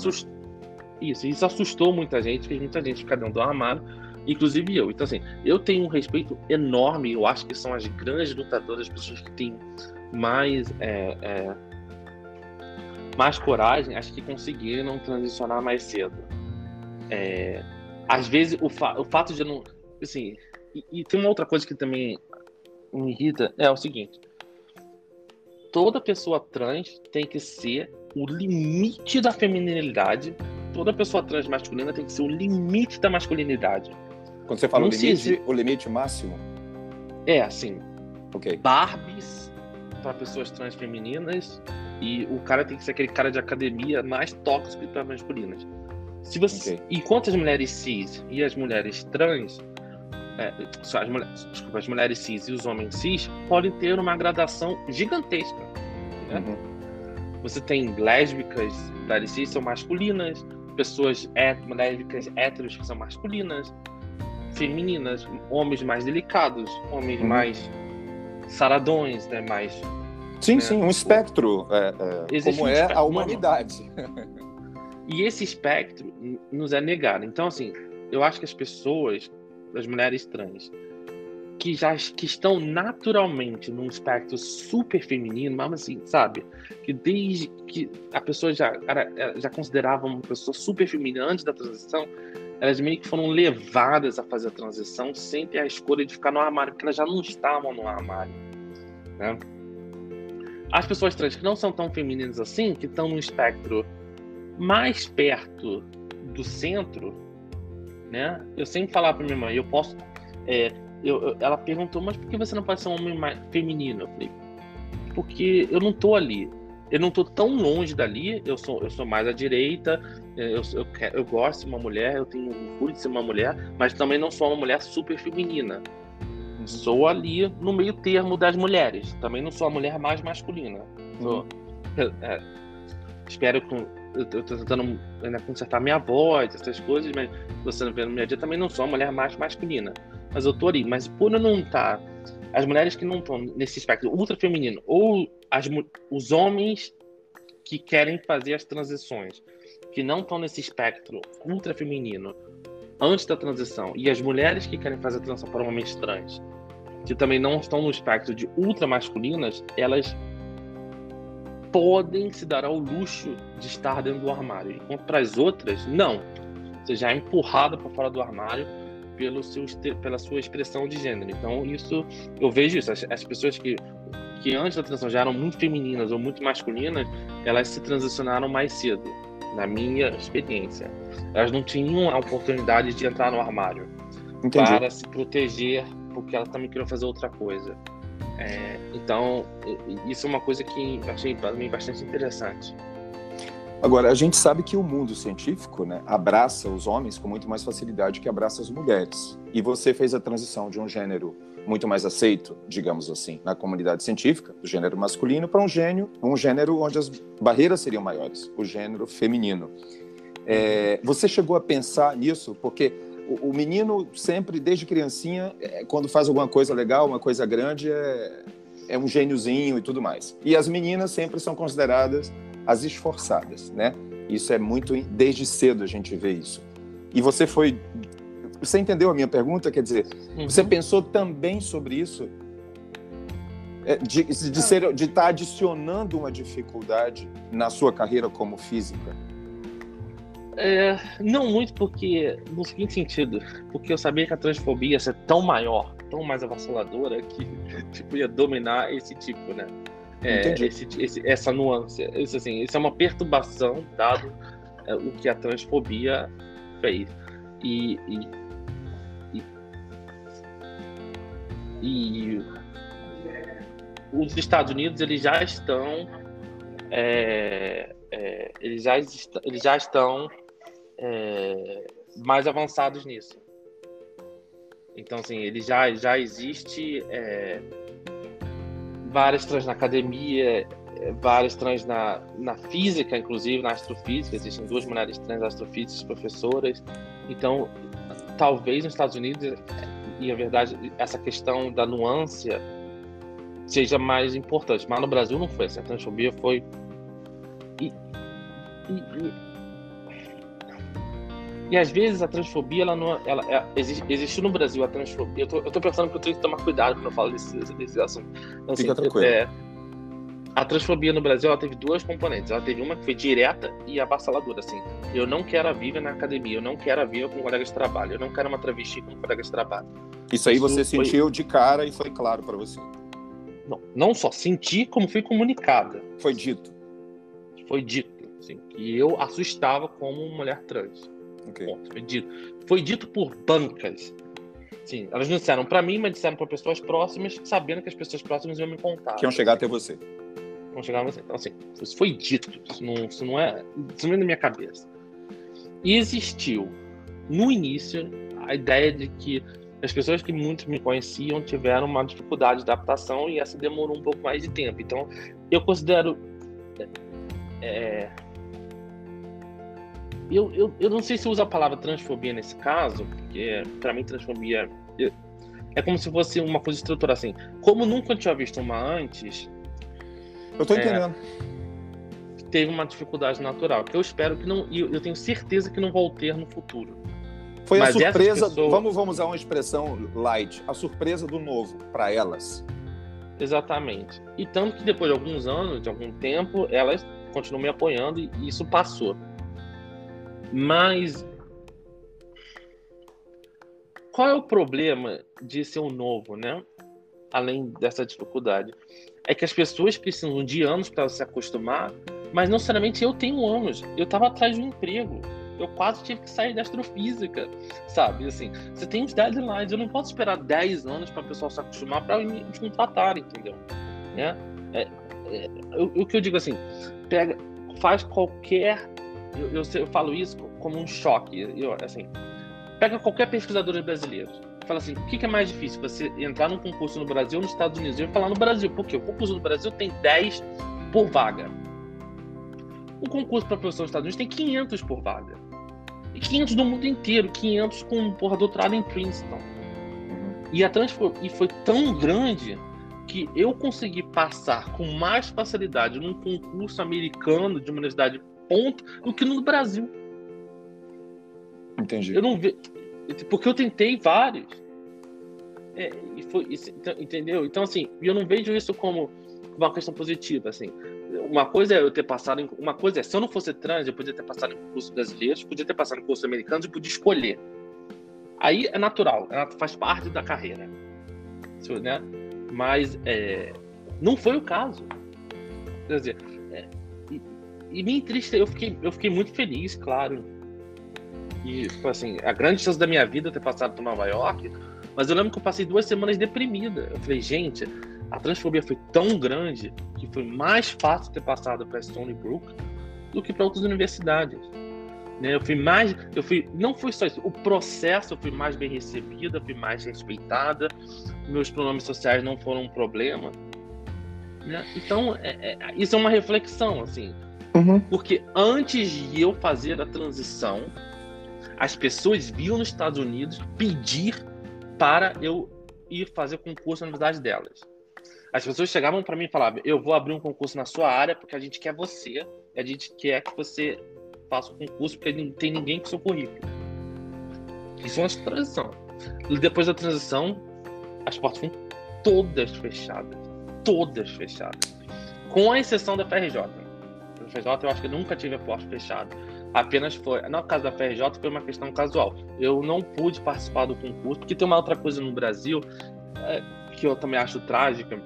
Isso assustou muita gente, fez muita gente ficar dentro do armário, inclusive eu. Então, assim, eu tenho um respeito enorme, eu acho que são as grandes lutadoras, as pessoas que têm mais coragem, acho que conseguiram transicionar mais cedo. Às vezes o fato de não, assim, e tem uma outra coisa que também me irrita, é o seguinte: toda pessoa trans tem que ser o limite da feminilidade, toda pessoa trans masculina tem que ser o limite da masculinidade. Quando você fala o limite máximo? Assim, Barbies para pessoas trans femininas, e o cara tem que ser aquele cara de academia mais tóxico para masculinas. Enquanto as mulheres cis e as mulheres trans, as mulheres cis e os homens cis podem ter uma gradação gigantesca, né? Você tem lésbicas, mulheres cis são masculinas, pessoas lésbicas héteros que são masculinas, femininas, homens mais delicados, homens mais saradões, né? Mais... Sim, um espectro, como um espectro, a humanidade. E esse espectro nos é negado. Então, assim, eu acho que as pessoas, as mulheres trans, que estão naturalmente num espectro super feminino, mas assim, sabe? Que desde que a pessoa já considerava uma pessoa super feminina antes da transição, elas meio que foram levadas a fazer a transição sem ter a escolha de ficar no armário, porque elas já não estavam no armário, né? As pessoas trans que não são tão femininas assim, que estão num espectro mais perto do centro, né? Eu sempre falava pra minha mãe, ela perguntou, mas por que você não pode ser um homem mais feminino? Eu falei, porque eu não tô ali, eu não tô tão longe dali, eu sou mais à direita, eu gosto de uma mulher, eu tenho orgulho de ser uma mulher, mas também não sou uma mulher super feminina. Sou ali no meio termo das mulheres, também não sou a mulher mais masculina. Espero que eu tô tentando consertar minha voz, essas coisas, mas você não vê no meu dia, também não sou a mulher mais masculina. Mas eu tô ali. Mas por eu não estar... As mulheres que não estão nesse espectro ultra feminino, ou os homens que querem fazer as transições, que não estão nesse espectro ultra feminino antes da transição, e as mulheres que querem fazer a transição para homens trans, que também não estão no espectro de ultramasculinas, elas podem se dar ao luxo de estar dentro do armário. Enquanto para as outras, não. Você já é empurrada para fora do armário pela sua expressão de gênero. Então, isso, eu vejo isso. As pessoas que antes da transição já eram muito femininas ou muito masculinas, elas se transicionaram mais cedo, na minha experiência. Elas não tinham a oportunidade de entrar no armário. Entendi. Para se proteger, porque elas também queriam fazer outra coisa. Então, isso é uma coisa que achei para mim bastante interessante. Agora, a gente sabe que o mundo científico, né, abraça os homens com muito mais facilidade que abraça as mulheres. E você fez a transição de um gênero muito mais aceito, digamos assim, na comunidade científica, do gênero masculino, para um gênero onde as barreiras seriam maiores, o gênero feminino. Você chegou a pensar nisso? Porque o menino sempre, desde criancinha, quando faz alguma coisa legal, uma coisa grande, é um gêniozinho e tudo mais. E as meninas sempre são consideradas as esforçadas, né? Isso é muito... Desde cedo a gente vê isso. E você entendeu a minha pergunta? Quer dizer, você pensou também sobre isso? De estar adicionando uma dificuldade na sua carreira como física? Não muito, porque no seguinte sentido, porque eu sabia que a transfobia ia ser tão maior, tão mais avassaladora, que tipo, ia dominar esse tipo, né? Essa nuance. Isso é uma perturbação, dado o que a transfobia fez. E os Estados Unidos, eles já estão mais avançados nisso. Então, assim, ele já existe várias trans na academia, várias trans na física, inclusive na astrofísica. Existem 2 mulheres trans astrofísicas, professoras. Então, talvez nos Estados Unidos, e a verdade, essa questão da nuance seja mais importante. Mas no Brasil não foi assim. A transfobia foi... E às vezes a transfobia, existe no Brasil a transfobia. Eu tô pensando que eu tenho que tomar cuidado quando eu falo desse assunto. Então, fica tranquilo. A transfobia no Brasil, ela teve 2 componentes. Ela teve uma que foi direta e avassaladora, assim. Eu não quero a Vivian na academia, eu não quero a Vivian com colegas de trabalho, eu não quero uma travesti com colegas de trabalho. Isso aí você sentiu de cara e foi claro para você? Não só senti, como fui comunicada. Foi dito? Foi dito, assim, que eu assustava como mulher trans. Okay. Foi dito por bancas. Sim, elas não disseram para mim, mas disseram para pessoas próximas, sabendo que as pessoas próximas iam me contar. Que iam chegar até você. Vão chegar até você. Então, assim, isso foi dito. Isso não é na minha cabeça. E existiu, no início, a ideia de que as pessoas que muito me conheciam tiveram uma dificuldade de adaptação e essa demorou um pouco mais de tempo. Então, eu considero... Eu não sei se usa a palavra transfobia nesse caso, porque para mim transfobia é como se fosse uma coisa estrutural assim. Como nunca tinha visto uma antes, eu tô entendendo. Teve uma dificuldade natural, que eu espero que não, e eu tenho certeza que não vou ter no futuro. Foi a surpresa, vamos usar uma expressão light, a surpresa do novo para elas. Exatamente. E tanto que depois de alguns anos, de algum tempo, elas continuam me apoiando e isso passou. Mas qual é o problema de ser um novo, né? Além dessa dificuldade, é que as pessoas precisam de anos para se acostumar, mas não necessariamente eu tenho anos. Eu estava atrás de um emprego, eu quase tive que sair da astrofísica, sabe? Assim, você tem os deadlines, eu não posso esperar 10 anos para o pessoal se acostumar para me contratar, entendeu? Né? O que eu digo assim, faz qualquer... Eu falo isso como um choque. Pega qualquer pesquisador brasileiro. Fala assim, o que é mais difícil? Você entrar num concurso no Brasil ou nos Estados Unidos? Eu vou falar no Brasil, porque o concurso no Brasil tem 10 por vaga. O concurso para professor nos Estados Unidos tem 500 por vaga. E 500 do mundo inteiro, 500 com doutorado em Princeton. E foi tão grande que eu consegui passar com mais facilidade num concurso americano de uma universidade ponto do que no Brasil. Entendi. Eu não vi, porque eu tentei vários. Entendeu? Então, assim, eu não vejo isso como uma questão positiva, assim. Uma coisa é eu ter passado uma coisa é, se eu não fosse trans, eu podia ter passado em cursos brasileiros, podia ter passado em cursos americanos e podia escolher. Aí é natural, faz parte da carreira, né? Mas não foi o caso. Quer dizer, e me entristeceu, eu fiquei muito feliz, claro. E, assim, a grande chance da minha vida é ter passado por Nova York, mas eu lembro que eu passei 2 semanas deprimida. Eu falei, gente, a transfobia foi tão grande que foi mais fácil ter passado para Stony Brook do que para outras universidades. Né? Não foi só isso, o processo eu fui mais bem recebida, fui mais respeitada, meus pronomes sociais não foram um problema. Né? Então, isso é uma reflexão, assim. Porque antes de eu fazer a transição, as pessoas vinham nos Estados Unidos pedir para eu ir fazer concurso na universidade delas. As pessoas chegavam para mim e falavam, eu vou abrir um concurso na sua área porque a gente quer você, a gente quer que você faça o concurso porque não tem ninguém com seu currículo. Isso é uma transição. E depois da transição, as portas foram todas fechadas. Todas fechadas. Com a exceção da FRJ. A FRJ eu acho que eu nunca tive a porta fechada. Apenas foi, no caso da FRJ, foi uma questão casual. Eu não pude participar do concurso, porque tem uma outra coisa no Brasil que eu também acho trágica,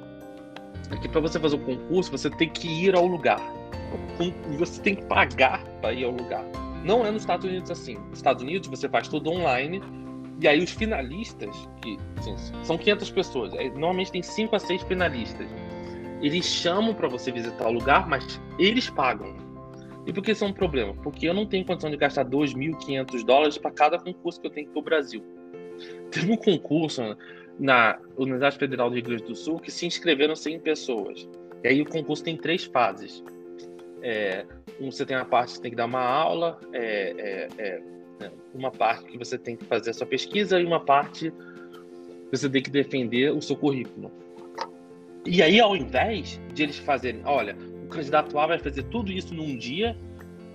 é que para você fazer o concurso, você tem que ir ao lugar. Você tem que pagar para ir ao lugar. Não é nos Estados Unidos assim. Nos Estados Unidos, você faz tudo online, e aí os finalistas, que assim, são 500 pessoas, normalmente tem 5 a 6 finalistas, eles chamam para você visitar o lugar, mas eles pagam. E por que isso é um problema? Porque eu não tenho condição de gastar $2.500 para cada concurso que eu tenho que ir para o Brasil. Teve um concurso na Universidade Federal do Rio Grande do Sul que se inscreveram 100 pessoas. E aí o concurso tem 3 fases. Você tem uma parte que você tem que dar uma aula, uma parte que você tem que fazer a sua pesquisa e uma parte que você tem que defender o seu currículo. E aí, ao invés de eles fazerem, olha, o candidato A vai fazer tudo isso num dia,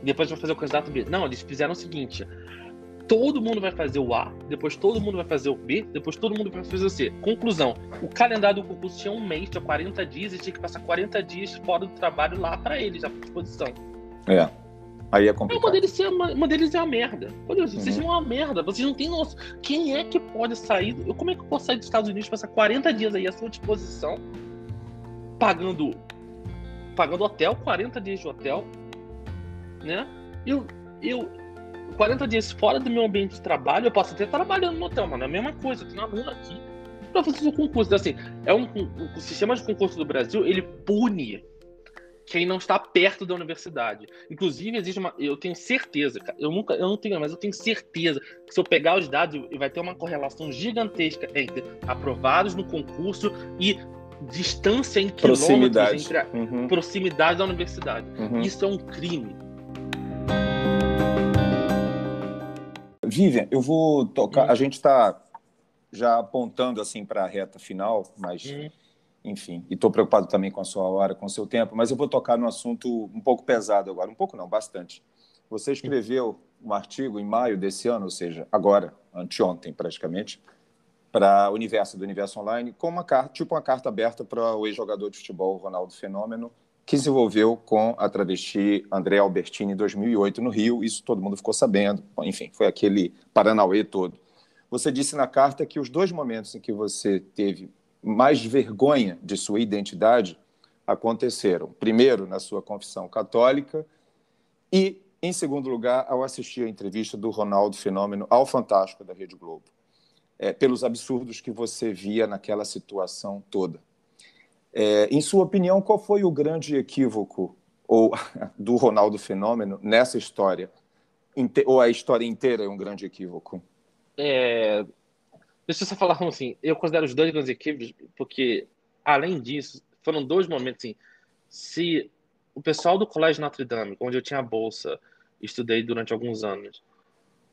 depois vai fazer o candidato B. Não, eles fizeram o seguinte: todo mundo vai fazer o A, depois todo mundo vai fazer o B, depois todo mundo vai fazer o C. Conclusão: o calendário do concurso tinha 1 mês, tinha 40 dias, e tinha que passar 40 dias fora do trabalho lá para eles, à disposição. Aí é complicado. Uma deles é uma merda. Meu Deus, vocês são uma merda. Vocês não têm noção. Quem é que pode sair? Como é que eu posso sair dos Estados Unidos e passar 40 dias aí à sua disposição, pagando hotel, 40 dias de hotel, né? Eu 40 dias fora do meu ambiente de trabalho, eu posso até estar trabalhando no hotel, mas não é a mesma coisa. Eu tenho um aluno aqui para fazer o concurso. Então, assim, o sistema de concurso do Brasil, ele pune quem não está perto da universidade. Inclusive, existe eu tenho certeza, cara, eu não tenho, mas eu tenho certeza que se eu pegar os dados, vai ter uma correlação gigantesca entre aprovados no concurso e distância em quilômetros entre a proximidade da universidade. Isso é um crime. Vivian, eu vou tocar. A gente está já apontando assim para a reta final, mas enfim, e estou preocupado também com a sua hora, com o seu tempo, mas eu vou tocar num assunto um pouco pesado agora, um pouco não, bastante. Você escreveu um artigo em maio desse ano, ou seja, agora, anteontem praticamente, para o Universo, do Universo Online, com uma carta aberta para o ex-jogador de futebol Ronaldo Fenômeno, que se envolveu com a travesti Andrea Albertini em 2008 no Rio. Isso todo mundo ficou sabendo. Enfim, foi aquele paranauê todo. Você disse na carta que os 2 momentos em que você teve mais vergonha de sua identidade aconteceram. Primeiro, na sua confissão católica e, em segundo lugar, ao assistir a entrevista do Ronaldo Fenômeno ao Fantástico da Rede Globo. Pelos absurdos que você via naquela situação toda. Em sua opinião, qual foi o grande equívoco do Ronaldo Fenômeno nessa história? Ou a história inteira é um grande equívoco? Deixa eu só falar assim, eu considero os 2 grandes equívocos, porque, além disso, foram 2 momentos assim, se o pessoal do Colégio Notre Dame, onde eu tinha bolsa, estudei durante alguns anos,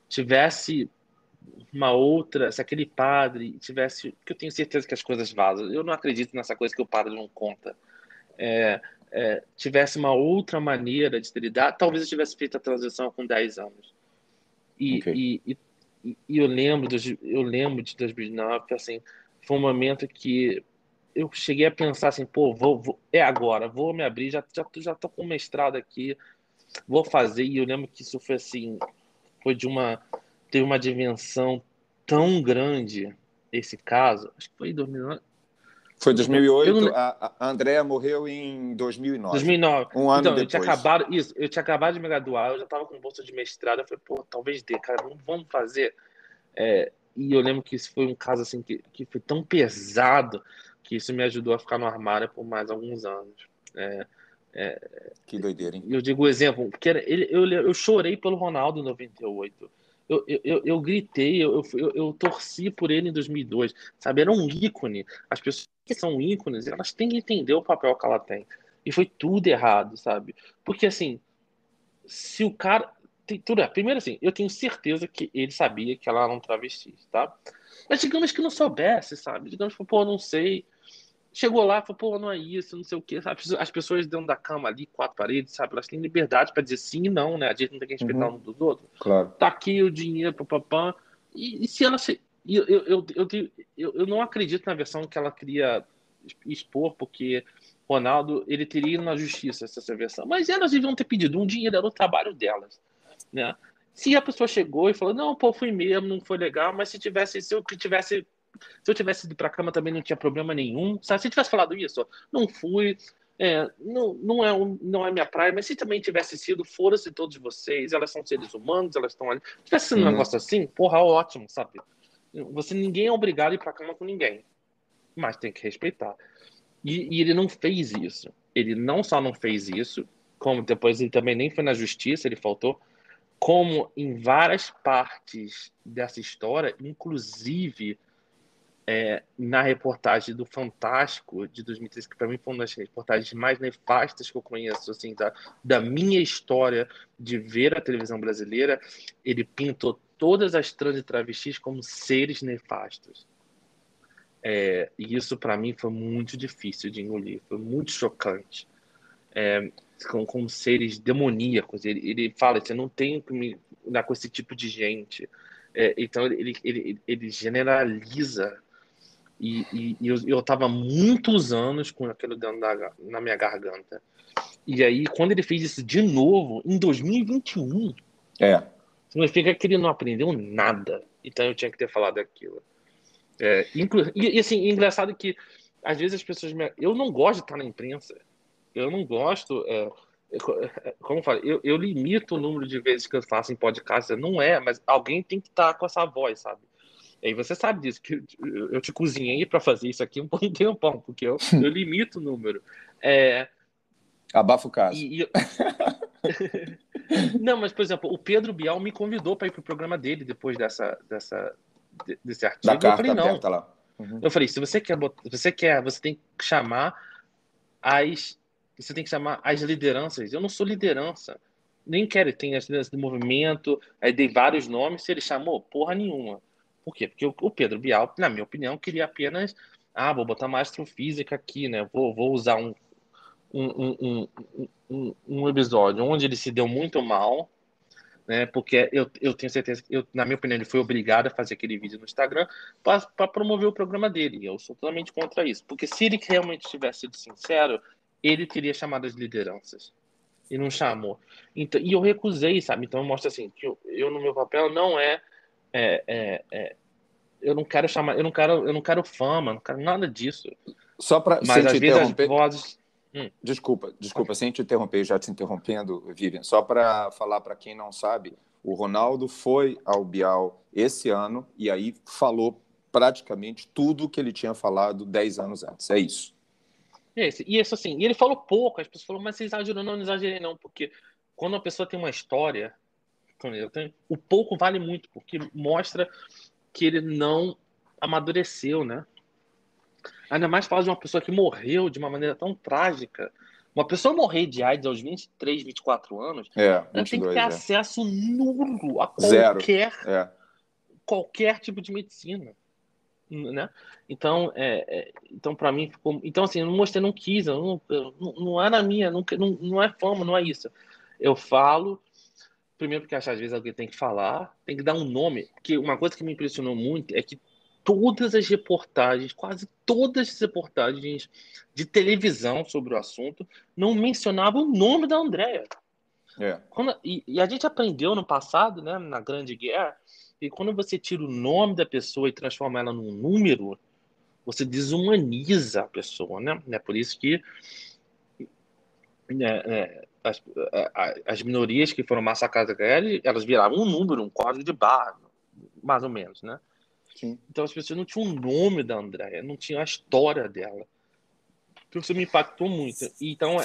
tivesse uma outra, se aquele padre tivesse, que eu tenho certeza que as coisas vazam, eu não acredito nessa coisa que o padre não conta, tivesse uma outra maneira de ter lidado, talvez eu tivesse feito a transição com 10 anos. E eu lembro de 2009, assim, foi um momento que eu cheguei a pensar assim, pô, é agora, vou me abrir, já tô com mestrado aqui, vou fazer. E eu lembro que isso foi assim, teve uma dimensão tão grande esse caso, acho que foi em 2009. Foi 2008, não, a Andrea morreu em 2009. 2009. Um ano Então, depois. eu tinha acabado de me graduar, eu já estava com bolsa de mestrado, eu falei, pô, talvez dê, cara, vamos fazer. E eu lembro que isso foi um caso assim que foi tão pesado que isso me ajudou a ficar no armário por mais alguns anos. Que doideira, hein? Eu digo o exemplo, porque eu chorei pelo Ronaldo em 98. Eu gritei, eu torci por ele em 2002, sabe? Era um ícone. As pessoas que são ícones, elas têm que entender o papel que ela tem. E foi tudo errado, sabe? Porque assim, se o cara. Primeiro, assim, eu tenho certeza que ele sabia que ela era um travesti, tá? Mas digamos que não soubesse, sabe? Digamos que, pô, não sei. Chegou lá, falou, pô, não é isso, não sei o quê. Sabe? As pessoas dentro da cama ali, quatro paredes, sabe? Elas têm liberdade para dizer sim e não, né? A gente não tem que respeitar um dos outros. Claro. Tá aqui o dinheiro, papapá. E se ela se. Eu não acredito na versão que ela queria expor, porque Ronaldo, ele teria ido na justiça essa versão. Mas elas deviam ter pedido um dinheiro, era o trabalho delas, né? Se a pessoa chegou e falou, não, pô, fui mesmo, não foi legal, mas se eu tivesse ido pra cama também não tinha problema nenhum, sabe? Se eu tivesse falado isso, ó, não fui, não é minha praia, mas se também tivesse sido, foram-se todos vocês, elas são seres humanos, elas estão ali. Se tivesse sido um negócio assim, porra, ótimo, sabe? Ninguém é obrigado a ir pra cama com ninguém, mas tem que respeitar. E ele não fez isso. Ele não só não fez isso, como depois ele também nem foi na justiça, ele faltou, como em várias partes dessa história, inclusive na reportagem do Fantástico de 2013, que para mim foi uma das reportagens mais nefastas que eu conheço, assim, da minha história de ver a televisão brasileira, ele pintou todas as trans e travestis como seres nefastos. E isso para mim foi muito difícil de engolir, foi muito chocante. Como seres demoníacos. Ele fala, você não tem que me dar com esse tipo de gente. Então ele generaliza. E eu tava muitos anos com aquilo dentro na minha garganta. E aí, quando ele fez isso de novo, em 2021, significa que ele não aprendeu nada. Então eu tinha que ter falado aquilo. E assim, engraçado que às vezes as pessoas eu não gosto de estar na imprensa. Eu não gosto. Como eu falo, eu limito o número de vezes que eu faço em podcast. Não mas alguém tem que estar com essa voz, sabe? E aí você sabe disso, que eu te cozinhei para fazer isso aqui um bom tempão, porque eu limito o número. Abafa o caso. Não, mas, por exemplo, o Pedro Bial me convidou para ir pro programa dele depois desse artigo. Da carta eu falei, não. aberta lá. Uhum. Eu falei, se você quer, você tem que chamar as lideranças. Eu não sou liderança. Nem quero, tem as lideranças do movimento, aí dei vários nomes, se ele chamou, porra nenhuma. Por quê? Porque o Pedro Bial, na minha opinião, queria apenas, vou botar uma astrofísica aqui, né? Vou usar um episódio onde ele se deu muito mal, né? Porque eu tenho certeza que, na minha opinião, ele foi obrigado a fazer aquele vídeo no Instagram para promover o programa dele. E eu sou totalmente contra isso. Porque se ele realmente tivesse sido sincero, ele teria chamado as lideranças. E não chamou. Então, e eu recusei, sabe? Então mostra assim, que eu no meu papel não eu não quero chamar, eu não quero fama, não quero nada disso. Só para Mas às vezes as vozes. Desculpa, sem te interromper, já te interrompendo, Vivian. Só para falar para quem não sabe, o Ronaldo foi ao Bial esse ano e aí falou praticamente tudo que ele tinha falado 10 anos antes. É isso. E isso assim, e ele falou pouco, as pessoas falaram, mas você exagerou, não exagerei não, porque quando a pessoa tem uma história, o pouco vale muito, porque mostra que ele não amadureceu, né? Ainda mais falar de uma pessoa que morreu de uma maneira tão trágica. Uma pessoa morrer de AIDS aos 23, 24 anos, 22, ela tem que ter acesso nulo a qualquer tipo de medicina. Né? Então, para mim ficou. Então, assim, eu não mostrei, não quis, não é na minha, não é fama, não é isso. Eu falo, primeiro porque às vezes alguém tem que falar, tem que dar um nome, porque uma coisa que me impressionou muito é que todas as reportagens, quase todas as reportagens de televisão sobre o assunto não mencionavam o nome da Andrea. E a gente aprendeu no passado, né, na Grande Guerra, que quando você tira o nome da pessoa e transforma ela num número, você desumaniza a pessoa, né? É por isso que as minorias que foram massacradas, elas viravam um número, um código de barra, mais ou menos, né? Sim. Então as pessoas não tinham o nome da Andrea, não tinham a história dela. Então isso me impactou muito. Então,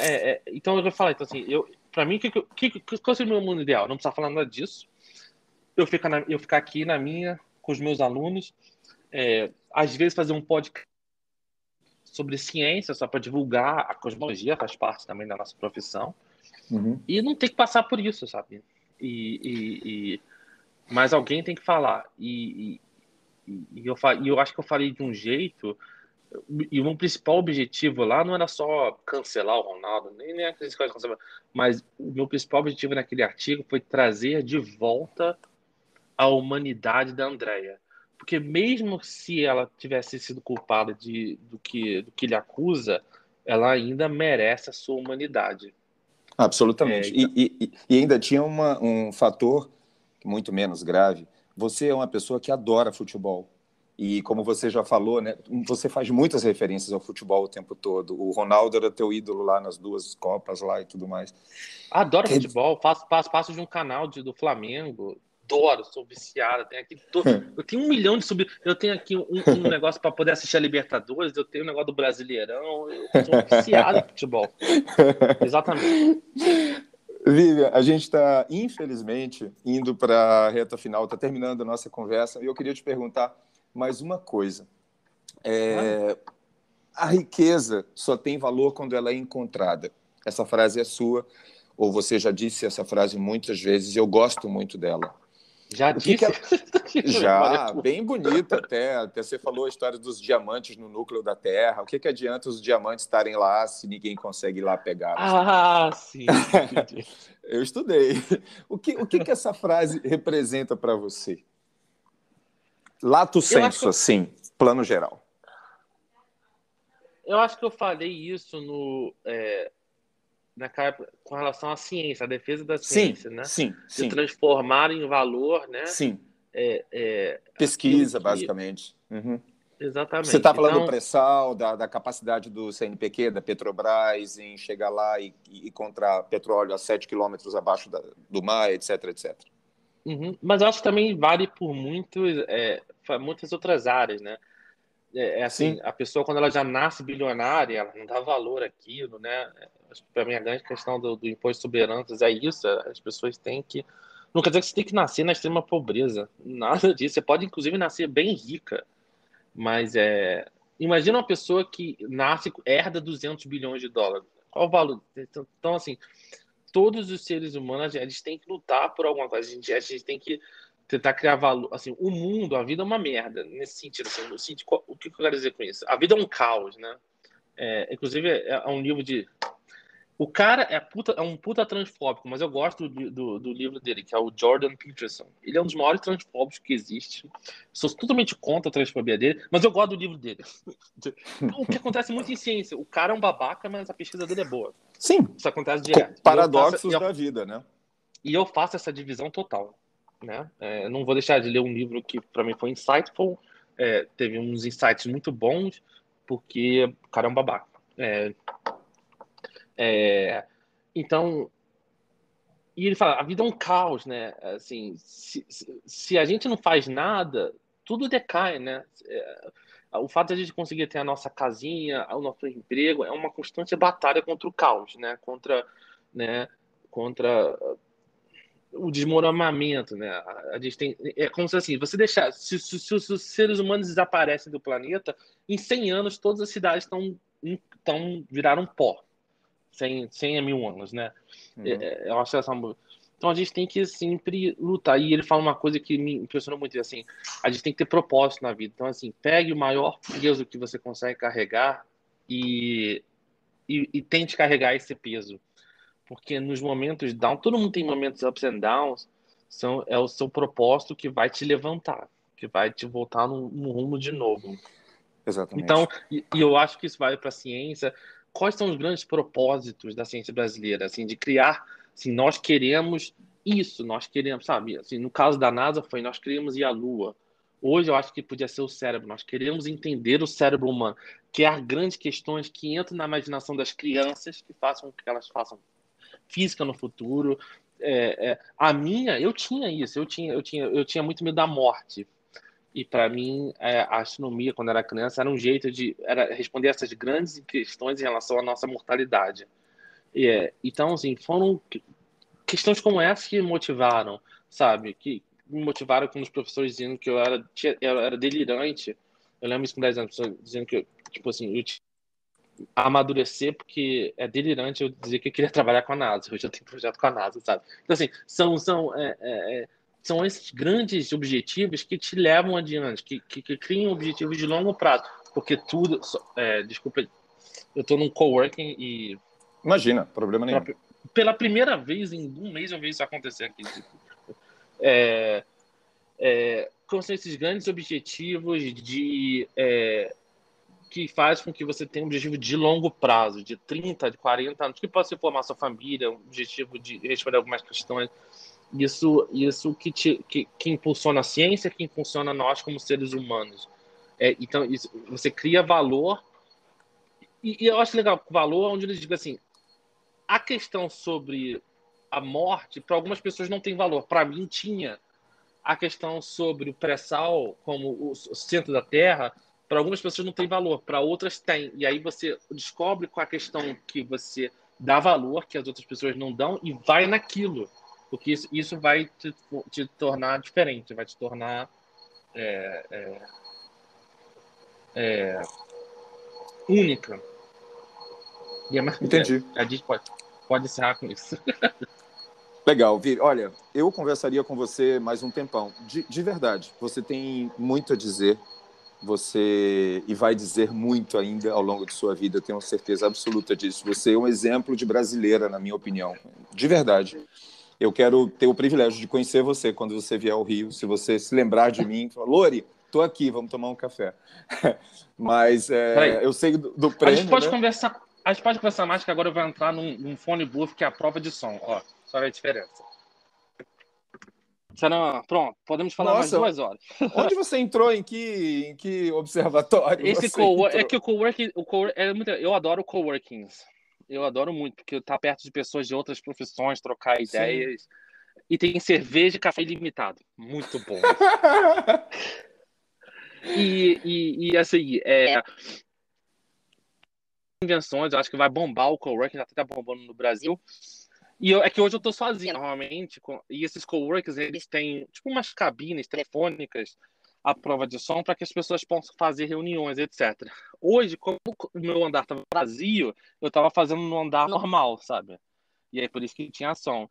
então eu vou falar, então, assim, para mim, qual seria o meu mundo ideal? Não precisa falar nada disso. Eu ficar aqui na minha, com os meus alunos, às vezes fazer um podcast sobre ciência, só para divulgar a cosmologia, faz parte também da nossa profissão. Uhum. E não tem que passar por isso, sabe? Mas alguém tem que falar. Eu acho que eu falei de um jeito. E o meu principal objetivo lá não era só cancelar o Ronaldo, nem aquelas coisas cancelar, mas o meu principal objetivo naquele artigo foi trazer de volta a humanidade da Andrea. Porque mesmo se ela tivesse sido culpada do que lhe acusa, ela ainda merece a sua humanidade. Absolutamente. E ainda tinha um fator muito menos grave. Você é uma pessoa que adora futebol. E como você já falou, né, você faz muitas referências ao futebol o tempo todo. O Ronaldo era teu ídolo lá nas 2 Copas lá e tudo mais. Adoro futebol, faço de um canal do Flamengo. Adoro, sou viciado. Eu tenho 1 milhão de Eu tenho aqui um negócio para poder assistir a Libertadores, eu tenho um negócio do Brasileirão. Eu sou viciado em futebol. Exatamente. Vivian, a gente está, infelizmente, indo para a reta final, está terminando a nossa conversa, e eu queria te perguntar mais uma coisa. A riqueza só tem valor quando ela é encontrada. Essa frase é sua, ou você já disse essa frase muitas vezes, e eu gosto muito dela. Já disse? Já, bem bonita até você falou a história dos diamantes no núcleo da Terra. O que adianta os diamantes estarem lá se ninguém consegue ir lá pegá-los? Sim. Eu estudei. O que essa frase representa para você? Lato sensu, assim, plano geral. Eu acho que eu falei isso com relação à ciência, a defesa da ciência, né? Sim. De transformar em valor, né? Sim. Pesquisa, basicamente. Uhum. Exatamente. Você está falando do pré-sal, da capacidade do CNPq, da Petrobras, em chegar lá e encontrar petróleo a 7 quilômetros abaixo do mar, etc, etc. Uhum. Mas eu acho que também vale por muitas outras áreas, né? Assim, a pessoa, quando ela já nasce bilionária, ela não dá valor àquilo, né? Acho que para mim a grande questão do imposto sobre heranças é isso. As pessoas têm que... Não quer dizer que você tem que nascer na extrema pobreza. Nada disso. Você pode, inclusive, nascer bem rica. Mas imagina uma pessoa que herda 200 bilhões de dólares. Qual o valor? Então, assim, todos os seres humanos, eles têm que lutar por alguma coisa. A gente tem que tentar criar valor. Assim, o mundo, a vida é uma merda, nesse sentido. Assim, o que eu quero dizer com isso? A vida é um caos, né? Inclusive, é um livro de... O cara é um puta transfóbico, mas eu gosto do livro dele, que é o Jordan Peterson. Ele é um dos maiores transfóbicos que existe. Sou totalmente contra a transfobia dele, mas eu gosto do livro dele. O que acontece muito em ciência. O cara é um babaca, mas a pesquisa dele é boa. Sim. Isso acontece direto. Paradoxos da vida, né? E eu faço essa divisão total. Né? Não vou deixar de ler um livro que para mim foi insightful. Teve uns insights muito bons, porque o cara é um babaca. Então, e ele fala, a vida é um caos, né? Assim, se a gente não faz nada, tudo decai, né? O fato de a gente conseguir ter a nossa casinha, o nosso emprego, é uma constante batalha contra o caos, né? Contra o desmoronamento, né? A gente tem, como se assim, você deixar, se os seres humanos desaparecem do planeta, em 100 anos todas as cidades viraram pó. 100 a 1000 anos, né? Uhum. Eu acho essa... Então a gente tem que sempre lutar. E ele fala uma coisa que me impressionou muito, assim, a gente tem que ter propósito na vida. Então, assim, pegue o maior peso que você consegue carregar e tente carregar esse peso. Porque nos momentos down, todo mundo tem momentos ups and downs, é o seu propósito que vai te levantar. que vai te voltar no rumo de novo. Exatamente. Então, e eu acho que isso vai para a ciência. Quais são os grandes propósitos da ciência brasileira? Assim, de criar, assim, nós queremos isso, nós queremos, sabe? Assim, no caso da NASA foi nós queríamos ir à Lua. Hoje eu acho que podia ser o cérebro. Nós queremos entender o cérebro humano, criar grandes questões que entram na imaginação das crianças, que façam que elas façam física no futuro. A minha, eu tinha isso, eu tinha muito medo da morte. E para mim, a astronomia, quando era criança, era um jeito de responder essas grandes questões em relação à nossa mortalidade. Então, assim, foram questões como essa que me motivaram, sabe? Que me motivaram com os professores dizendo que eu era delirante. Eu lembro isso com 10 anos, dizendo que, tipo assim, eu tinha que amadurecer porque é delirante eu dizer que eu queria trabalhar com a NASA. Eu já tenho projeto com a NASA, sabe? Então, assim, são esses grandes objetivos que te levam adiante, que criam objetivos de longo prazo. Porque tudo... desculpa, eu estou num coworking e... Imagina, problema nenhum. Pela primeira vez em um mês eu vi isso acontecer aqui. Quais são esses grandes objetivos que faz com que você tenha um objetivo de longo prazo, de 30, de 40 anos, que pode ser formar sua família, um objetivo de responder algumas questões. Isso que impulsiona a ciência, que impulsiona nós como seres humanos. Então, você cria valor, e eu acho legal valor onde eles digam assim, a questão sobre a morte, para algumas pessoas não tem valor. Para mim, tinha. A questão sobre o pré-sal como o centro da Terra, para algumas pessoas não tem valor, para outras tem. E aí você descobre qual a questão que você dá valor, que as outras pessoas não dão, e vai naquilo. Porque isso vai te tornar diferente, vai te tornar única. Entendi. A gente pode encerrar com isso. Legal, Vi. Olha, eu conversaria com você mais um tempão. De verdade, você tem muito a dizer. E vai dizer muito ainda ao longo de sua vida, tenho certeza absoluta disso. Você é um exemplo de brasileira, na minha opinião. De verdade. Eu quero ter o privilégio de conhecer você quando você vier ao Rio. Se você se lembrar de mim, fala, Lori, tô aqui, vamos tomar um café. Mas eu sei do prêmio, a gente pode né? conversar mais, que agora eu vou entrar num phone booth, que é a prova de som. Ó, só ver a diferença. Pronto, podemos falar mais 2 horas. Onde você entrou? Em que observatório? O coworking eu adoro coworkings. Eu adoro muito, porque eu tá perto de pessoas de outras profissões, trocar ideias. Sim. E tem cerveja e café ilimitado. Muito bom. e assim, invenções, eu acho que vai bombar o coworking, já tá bombando no Brasil. E é que hoje eu tô sozinho, normalmente, e esses coworkers, eles têm tipo umas cabines telefônicas à prova de som para que as pessoas possam fazer reuniões, etc. Hoje, como o meu andar estava vazio, eu estava fazendo no andar normal, sabe? E aí por isso que tinha som.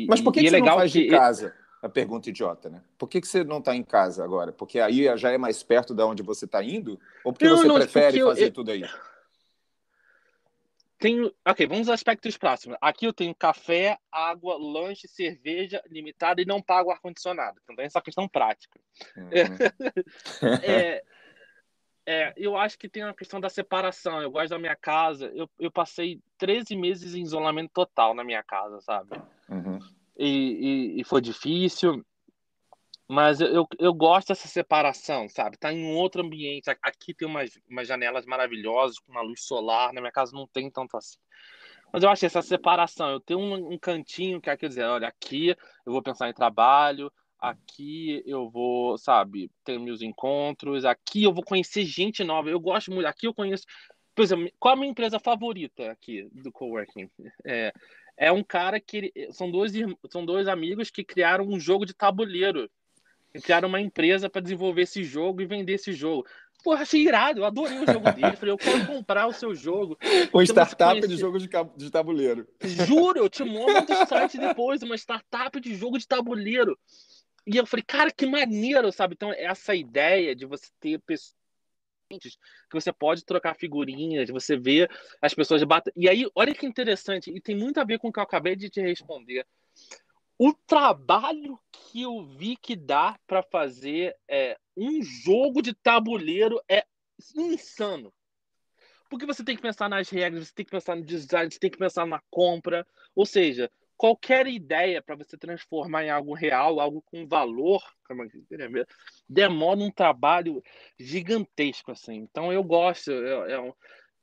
Mas por que você não faz de casa? A pergunta idiota, né? Por que você não está em casa agora? Porque aí já é mais perto de onde você está indo? Ou porque você prefere fazer tudo aí? Ok, vamos aos aspectos próximos. Aqui eu tenho café, água, lanche, cerveja limitada e não pago ar-condicionado. Então tem essa questão prática. Eu acho que tem uma questão da separação. Eu gosto da minha casa. Eu passei 13 meses em isolamento total na minha casa, sabe? Uhum. E foi difícil. Mas eu gosto dessa separação, sabe? Tá em um outro ambiente. Aqui tem umas janelas maravilhosas com uma luz solar. Na minha casa não tem tanto assim. Mas eu acho essa separação. Eu tenho um cantinho que é quer dizer, olha, aqui eu vou pensar em trabalho, aqui eu vou, sabe, ter meus encontros, aqui eu vou conhecer gente nova. Eu gosto muito. Aqui eu conheço. Por exemplo, qual a minha empresa favorita aqui do coworking? É um cara que são dois amigos que criaram um jogo de tabuleiro. Criaram uma empresa para desenvolver esse jogo e vender esse jogo. Porra, achei irado, eu adorei o jogo dele. Falei, eu quero comprar o seu jogo. Uma startup de jogo de tabuleiro. Juro, eu te mando o site depois, uma startup de jogo de tabuleiro. E eu falei, cara, que maneiro, sabe? Então, essa ideia de você ter pessoas que você pode trocar figurinhas, você vê as pessoas batem. E aí, olha que interessante, e tem muito a ver com o que eu acabei de te responder. O trabalho que eu vi que dá para fazer um jogo de tabuleiro é insano. Porque você tem que pensar nas regras, você tem que pensar no design, você tem que pensar na compra. Ou seja, qualquer ideia para você transformar em algo real, algo com valor, demora um trabalho gigantesco, assim. Então eu gosto.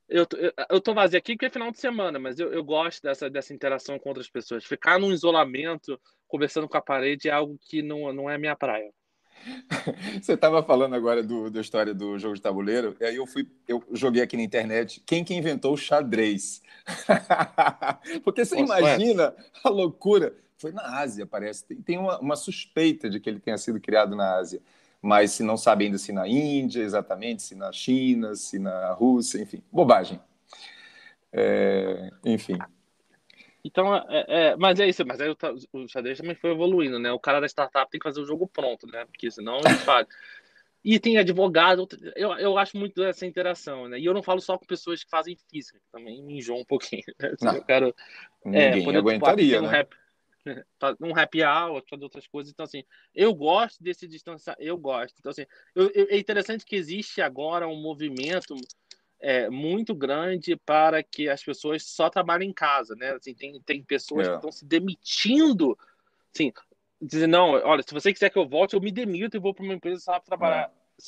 Eu tô vazio aqui porque é final de semana, mas eu gosto dessa interação com outras pessoas. Ficar num isolamento, conversando com a parede, é algo que não é minha praia. Você estava falando agora da história do jogo de tabuleiro, e aí eu joguei aqui na internet quem que inventou o xadrez. Porque você imagina a loucura. Foi na Ásia, parece. Tem uma suspeita de que ele tenha sido criado na Ásia, mas se não sabe ainda se na Índia, exatamente, se na China, se na Rússia, enfim, bobagem. Enfim. Então, mas é isso, mas aí o xadrez também foi evoluindo, né? O cara da startup tem que fazer o jogo pronto, né? Porque senão eles fazem. E tem advogado, eu acho muito essa interação, né? E eu não falo só com pessoas que fazem física, que também me enjoa um pouquinho, né? Assim, eu quero ninguém aguentaria, ter né? Um happy hour, fazer outras coisas. Então, assim, eu gosto desse distanciamento, eu gosto. Então, assim, é interessante que existe agora um movimento muito grande para que as pessoas só trabalhem em casa, né? Assim, tem pessoas que estão se demitindo, assim, dizendo, não, olha, se você quiser que eu volte, eu me demito e vou para uma empresa só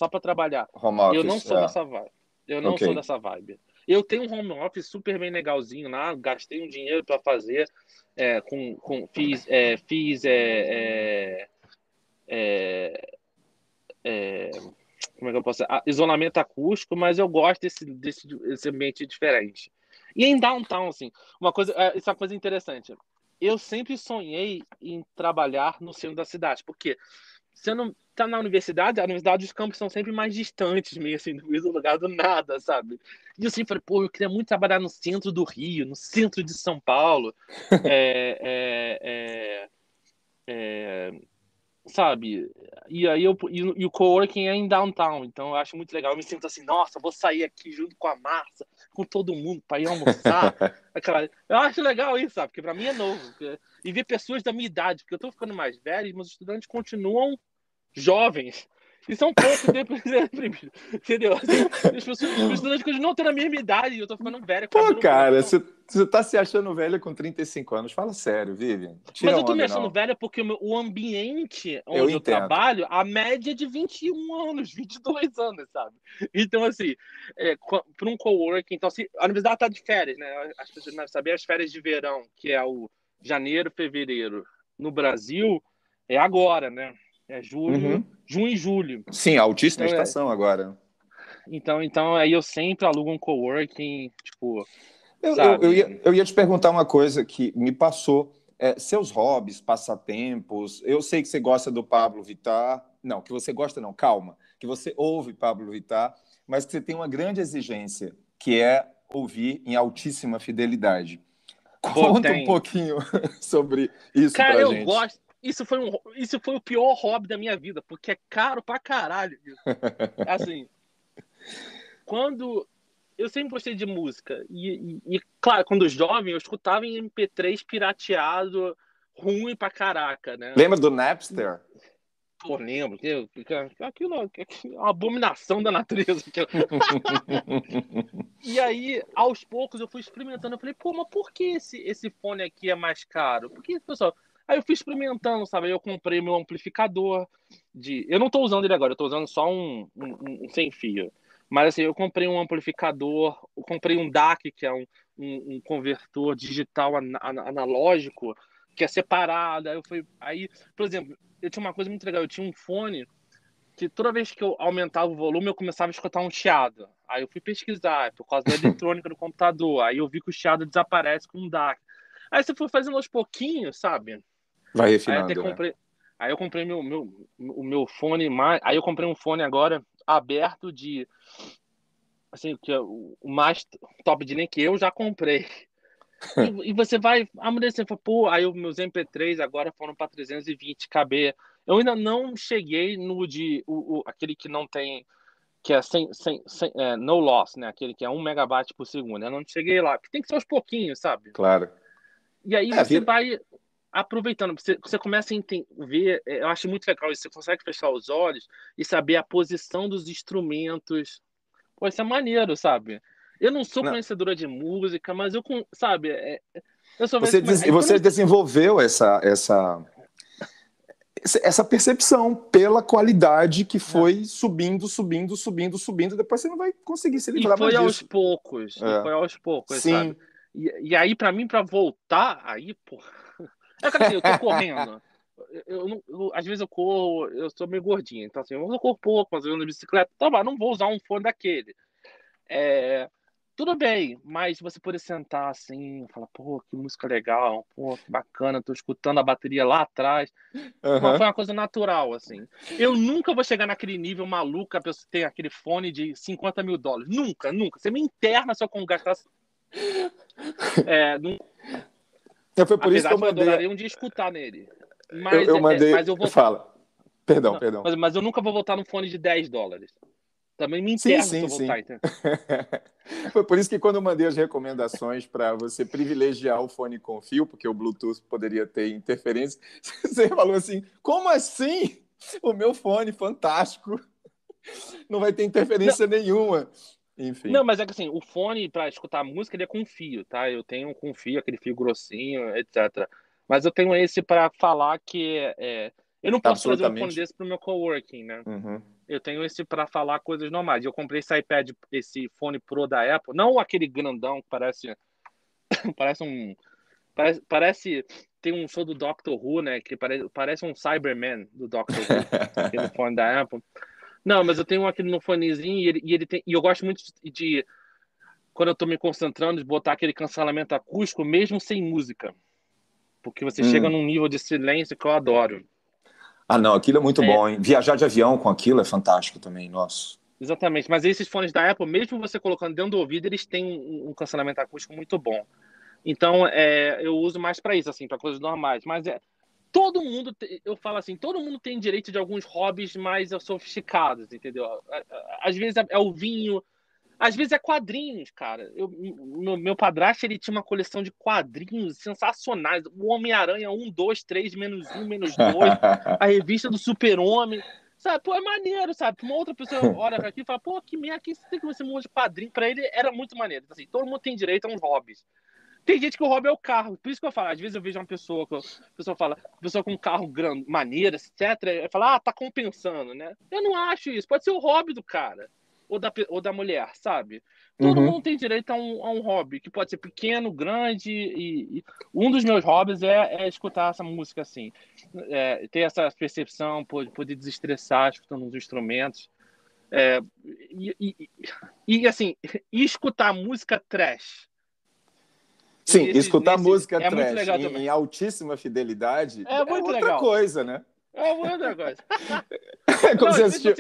para trabalhar. Home Eu não office, sou dessa vibe. Eu não Ok. sou dessa vibe. Eu tenho um home office super bem legalzinho lá, gastei um dinheiro para fazer, fiz como é que eu posso dizer? Isolamento acústico, mas eu gosto desse ambiente diferente. E em downtown, assim, isso é uma coisa interessante. Eu sempre sonhei em trabalhar no centro da cidade, porque você não tá na universidade, a universidade, os campos são sempre mais distantes, meio assim, do mesmo lugar do nada, sabe? E eu sempre falei, pô, eu queria muito trabalhar no centro do Rio, no centro de São Paulo. Sabe? E aí o coworking é em downtown, então eu acho muito legal. Eu me sinto assim, nossa, vou sair aqui junto com a Márcia, com todo mundo para ir almoçar. Eu acho legal isso, sabe? Porque para mim é novo. E ver pessoas da minha idade, porque eu tô ficando mais velho, mas os estudantes continuam jovens. E são poucos deprimidos. Entendeu? Assim, os estudantes continuam tendo a mesma idade e eu tô ficando velho. Pô, cara, então... você tá se achando velho com 35 anos. Fala sério, Vivian. Mas Tira eu tô me onda, achando não. velha porque o ambiente Eu onde eu entendo. trabalho, a média é de 21 anos, 22 anos, sabe? Então, assim, para um coworking, então, assim, a universidade tá de férias, né? As pessoas devem saber, as férias de verão, que é o janeiro, fevereiro, no Brasil, é agora, né? É junho e julho. Sim, altíssima Então, estação agora. então, aí eu sempre alugo um coworking, tipo, Eu, eu, eu, sabe? ia, eu ia te perguntar uma coisa que me passou. Seus hobbies, passatempos. Eu sei que você gosta do Pablo Vittar. Não, que você gosta, não, calma. Que você ouve Pablo Vittar, mas que você tem uma grande exigência, que é ouvir em altíssima fidelidade. Pô, Conta um tem. pouquinho sobre isso Cara, pra eu gente. gosto. Isso foi o pior hobby da minha vida, porque é caro pra caralho. Assim, quando. Eu sempre gostei de música. Claro, quando jovem, eu escutava em MP3 pirateado, ruim pra caraca, né? Lembra do Napster? Pô, lembro. Aquilo é uma abominação da natureza. E aí, aos poucos, eu fui experimentando. Eu falei, pô, mas por que esse fone aqui é mais caro? Por que, pessoal? Aí eu fui experimentando, sabe? Aí eu comprei meu amplificador Eu não tô usando ele agora, eu tô usando só um sem fio. Mas assim, eu comprei um amplificador, eu comprei um DAC, que é um conversor digital analógico, que é separado. Aí, por exemplo, eu tinha uma coisa muito legal, eu tinha um fone que toda vez que eu aumentava o volume, eu começava a escutar um chiado. Aí eu fui pesquisar, por causa da eletrônica do computador. Aí eu vi que o chiado desaparece com o DAC. Aí você foi fazendo aos pouquinos, sabe? Vai Aí até refinando, né? comprei. Aí eu comprei o meu fone mais. Aí eu comprei um fone agora aberto de. Assim, que é o mais top de linha que eu já comprei. E você vai amadurecendo, fala, pô, aí os meus MP3 agora foram para 320 KB. Eu ainda não cheguei no aquele que não tem, que é no loss, né? Aquele que é 1 megabyte por segundo. Eu não cheguei lá, porque tem que ser aos pouquinhos, sabe? Claro. E aí Vira... aproveitando, você começa a ver, eu acho muito legal isso, você consegue fechar os olhos e saber a posição dos instrumentos. Pô, isso é maneiro, sabe? Eu não sou conhecedora de música, mas sabe, eu só vejo... Você desenvolveu essa percepção pela qualidade que foi subindo, depois você não vai conseguir se livrar mais disso. E foi aos poucos, Sim. sabe? E aí, pra mim, pra voltar, aí, pô... É que assim, eu tô correndo. Às vezes eu corro, eu sou meio gordinho, então assim, eu corro pouco, mas eu ando de bicicleta, tá, mas não vou usar um fone daquele. Tudo bem, mas você poder sentar assim, falar, pô, que música legal, pô, que bacana, tô escutando a bateria lá atrás. Foi uma coisa natural, assim. Eu nunca vou chegar naquele nível maluco, a pessoa tem aquele fone de $50 mil. Nunca. Você me interna se eu gastar. Foi por isso que eu mandei. Eu adoraria um dia escutar nele. Mas eu mandei. Mas eu vou... Fala. Perdão. Mas eu nunca vou voltar num fone de $10. Também me interna se eu voltar. Então. Foi por isso que quando eu mandei as recomendações para você privilegiar o fone com fio, porque o Bluetooth poderia ter interferência, você falou assim, como assim? O meu fone, fantástico, não vai ter interferência nenhuma. Enfim. Não, mas é que assim, o fone para escutar música, ele é com fio, tá? Eu tenho com fio, aquele fio grossinho, etc. Mas eu tenho esse para falar que eu não posso trazer um fone desse pro meu coworking, né? Uhum. Eu tenho esse para falar coisas normais. Eu comprei esse iPad, esse fone Pro da Apple, não aquele grandão que parece tem um show do Doctor Who, né? Que parece um Cyberman do Doctor Who, aquele fone da Apple. Não, mas eu tenho aquele no fonezinho e eu gosto muito de quando eu tô me concentrando, de botar aquele cancelamento acústico mesmo sem música. Porque você chega num nível de silêncio que eu adoro. Ah, não, aquilo é muito bom, hein? Viajar de avião com aquilo é fantástico também, nossa. Exatamente, mas esses fones da Apple, mesmo você colocando dentro do ouvido, eles têm um cancelamento acústico muito bom. Então, eu uso mais para isso, assim, para coisas normais. Mas todo mundo, eu falo assim, todo mundo tem direito de alguns hobbies mais sofisticados, entendeu? Às vezes é o vinho, às vezes é quadrinhos, cara. Meu padrasto, ele tinha uma coleção de quadrinhos sensacionais. O Homem-Aranha 1, 2, 3, -1, -2, a revista do Super-Homem. Sabe, pô, é maneiro, sabe? Uma outra pessoa olha aqui e fala, pô, que merda, que você tem que você monte de quadrinho? Pra ele era muito maneiro. Assim, todo mundo tem direito a uns hobbies. Tem gente que o hobby é o carro. Por isso que eu falo, às vezes eu vejo uma pessoa com um carro grande, maneiro, etc. Eu falo, tá compensando, né? Eu não acho isso. Pode ser o hobby do cara. Ou da mulher, sabe? Todo mundo tem direito a um hobby, que pode ser pequeno, grande, e um dos meus hobbies é escutar essa música, assim. Ter essa percepção, poder desestressar escutando uns instrumentos. Assim, e escutar música trash. Sim, escutar música trash em altíssima fidelidade é outra legal. Coisa, né? É outra coisa. Como você assistiu...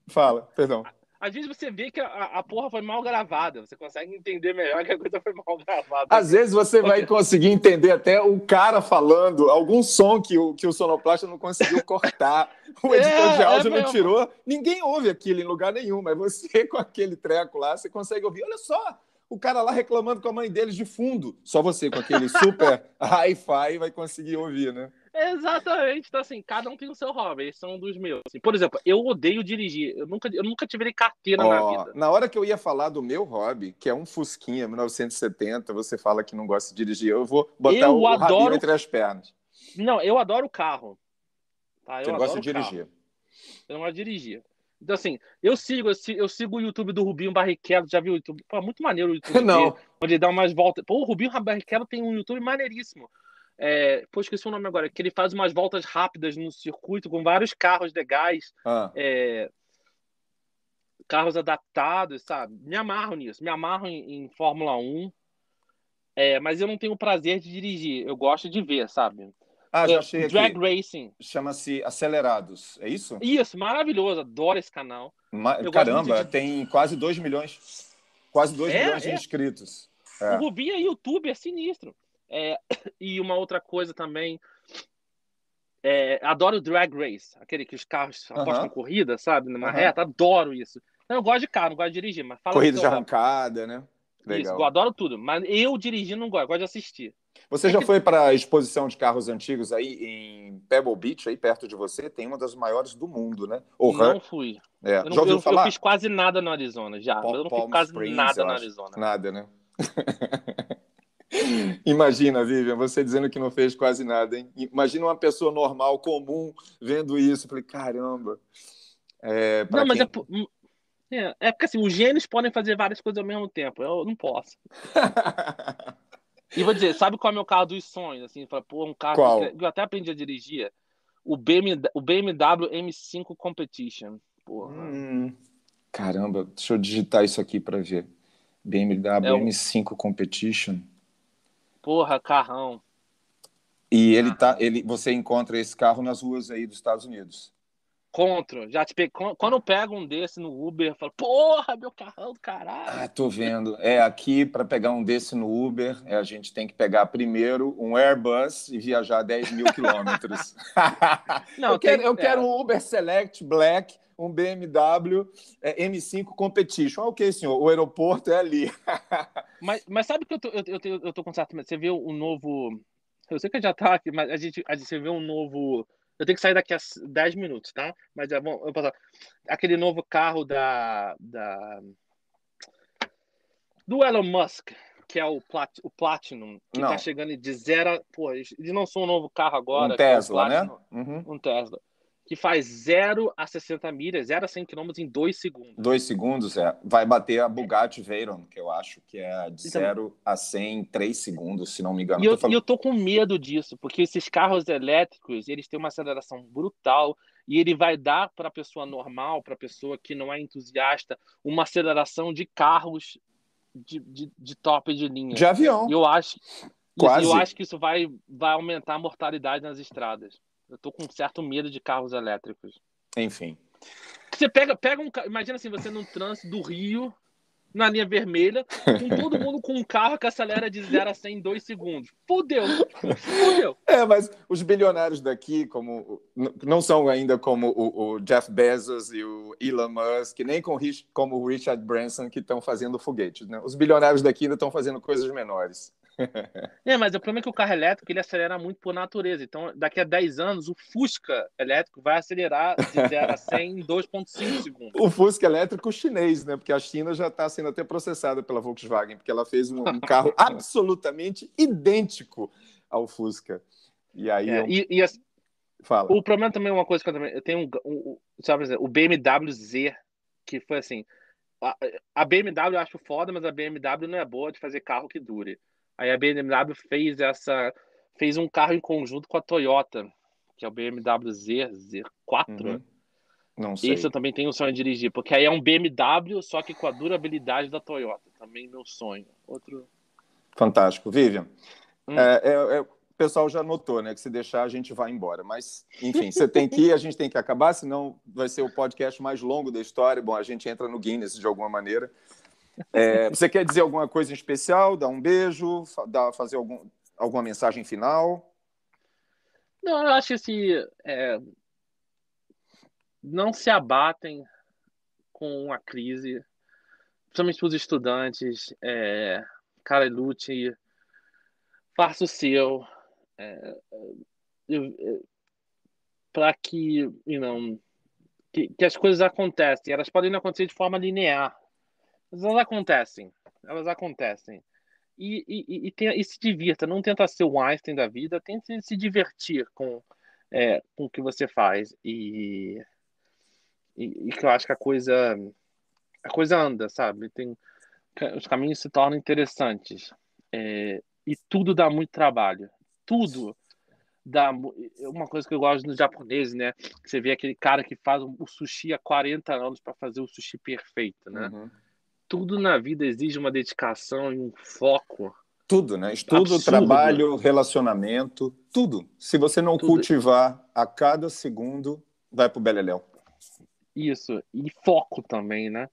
Fala, perdão. Às vezes você vê que a porra foi mal gravada. Você consegue entender melhor que a coisa foi mal gravada. Às vezes você vai conseguir entender até o cara falando algum som que o sonoplasta não conseguiu cortar. O editor de áudio não tirou. Ninguém ouve aquilo em lugar nenhum, mas você com aquele treco lá, você consegue ouvir. Olha só, o cara lá reclamando com a mãe deles de fundo. Só você com aquele super hi-fi vai conseguir ouvir, né? Exatamente. Então, assim, cada um tem o seu hobby. Esses são dos meus. Assim, por exemplo, eu odeio dirigir. Eu nunca tive carteira na vida. Na hora que eu ia falar do meu hobby, que é um Fusquinha 1970, você fala que não gosta de dirigir. Eu vou botar o rabinho entre as pernas. Não, eu adoro o carro. Tá? Você não gosta de dirigir. Eu não gosto de dirigir. Então, assim, eu sigo o YouTube do Rubinho Barrichello. Já viu o YouTube? Pô, muito maneiro o YouTube não. dele, onde ele dá umas voltas. Pô, o Rubinho Barrichello tem um YouTube maneiríssimo. Esqueci o nome agora, que ele faz umas voltas rápidas no circuito com vários carros legais, carros adaptados, sabe? Me amarro nisso, me amarro em Fórmula 1, mas eu não tenho o prazer de dirigir, eu gosto de ver, sabe? Já achei Drag aqui. Racing. Chama-se Acelerados, é isso? Isso, maravilhoso, adoro esse canal. Caramba, tem quase 2 milhões, milhões de inscritos. O Rubinho é YouTube, é sinistro. E uma outra coisa também, adoro Drag Race, aquele que os carros apostam corrida, sabe, numa reta, adoro isso. Eu gosto de carro, não gosto de dirigir, mas fala corrida de arrancada, né? Legal. Isso, eu adoro tudo, mas eu dirigindo não gosto, eu gosto de assistir. Você já foi para a exposição de carros antigos aí em Pebble Beach, aí perto de você? Tem uma das maiores do mundo, né? Não fui. Já ouviu falar? Eu fiz quase nada no Arizona, já. Eu não fiz Palm quase Springs, nada eu no acho. Arizona. Nada, né? Imagina, Vivian, você dizendo que não fez quase nada, hein? Imagina uma pessoa normal, comum, vendo isso. Eu falei, caramba. Não, mas é porque assim, os gênios podem fazer várias coisas ao mesmo tempo. Eu não posso. E vou dizer, sabe qual é o meu carro dos sonhos? Assim, um carro Qual? que eu até aprendi a dirigir. O BMW M5 Competition. Porra. Caramba, deixa eu digitar isso aqui para ver. BMW M5 Competition. Porra, carrão. E você encontra esse carro nas ruas aí dos Estados Unidos. Já quando eu pego um desse no Uber, eu falo, porra, meu carrão do caralho. Ah, tô vendo. Aqui, para pegar um desse no Uber, a gente tem que pegar primeiro um Airbus e viajar 10 mil quilômetros. Não, eu quero um Uber Select Black, um BMW M5 Competition. Ok, senhor, o aeroporto é ali. mas sabe que eu tô com certo medo? Você vê um novo... Eu sei que já tá aqui, mas você vê um novo... Eu tenho que sair daqui a 10 minutos, tá? Mas é bom, eu posso... Aquele novo carro do Elon Musk, que é o Platinum, que tá chegando de zero... Pô, eles lançou um novo carro agora. Um Tesla, que é o né? Uhum. Um Tesla. Que faz 0 a 60 milhas, 0 a 100 km em 2 segundos. 2 segundos, Vai bater a Bugatti Veyron, que eu acho que é de 0 a 100 em 3 segundos, se não me engano. E eu tô com medo disso, porque esses carros elétricos, eles têm uma aceleração brutal e ele vai dar para a pessoa normal, para a pessoa que não é entusiasta, uma aceleração de carros de top de linha. De avião. E eu acho que isso vai aumentar a mortalidade nas estradas. Eu tô com um certo medo de carros elétricos. Enfim. Você pega imagina assim, você no trânsito do Rio, na linha vermelha, com todo mundo com um carro que acelera de 0 a 100 em 2 segundos. Fudeu. Mas os bilionários daqui não são ainda como o Jeff Bezos e o Elon Musk, nem como o Richard Branson, que estão fazendo foguetes, né? Os bilionários daqui ainda estão fazendo coisas menores. Mas o problema é que o carro elétrico ele acelera muito por natureza. Então, daqui a 10 anos, o Fusca elétrico vai acelerar de 0 a 100 em 2,5 segundos. O Fusca elétrico chinês, né? Porque a China já está sendo até processada pela Volkswagen, porque ela fez um carro absolutamente idêntico ao Fusca. E aí... Fala. O problema também é uma coisa que eu tenho sabe, o BMW Z, que foi assim... A BMW eu acho foda, mas a BMW não é boa de fazer carro que dure. Aí a BMW fez um carro em conjunto com a Toyota, que é o BMW Z4. Uhum. Não sei. Esse eu também tenho o sonho de dirigir, porque aí é um BMW, só que com a durabilidade da Toyota. Também meu sonho. Fantástico. Vivian, o pessoal já notou, né, que se deixar a gente vai embora. Mas, enfim, você tem que ir, a gente tem que acabar, senão vai ser o podcast mais longo da história. Bom, a gente entra no Guinness de alguma maneira. Você quer dizer alguma coisa em especial? Dar um beijo? Fazer alguma mensagem final? Não, eu acho que assim, não se abatem com a crise, principalmente para os estudantes. Cara, lute, faça o seu, para que as coisas acontecem. Elas podem não acontecer de forma linear, mas elas acontecem. E se divirta, não tenta ser o Einstein da vida, tenta se divertir com o que você faz. E que eu acho que a coisa anda, sabe? Os caminhos se tornam interessantes. E tudo dá muito trabalho. Tudo dá. Uma coisa que eu gosto dos japoneses, né? Que você vê aquele cara que faz o sushi há 40 anos para fazer o sushi perfeito, né? Uhum. Tudo na vida exige uma dedicação e um foco. Tudo, né? Estudo, absurdo. Trabalho, relacionamento, tudo. Se você não cultivar a cada segundo, vai pro beleléu. Isso. E foco também, né?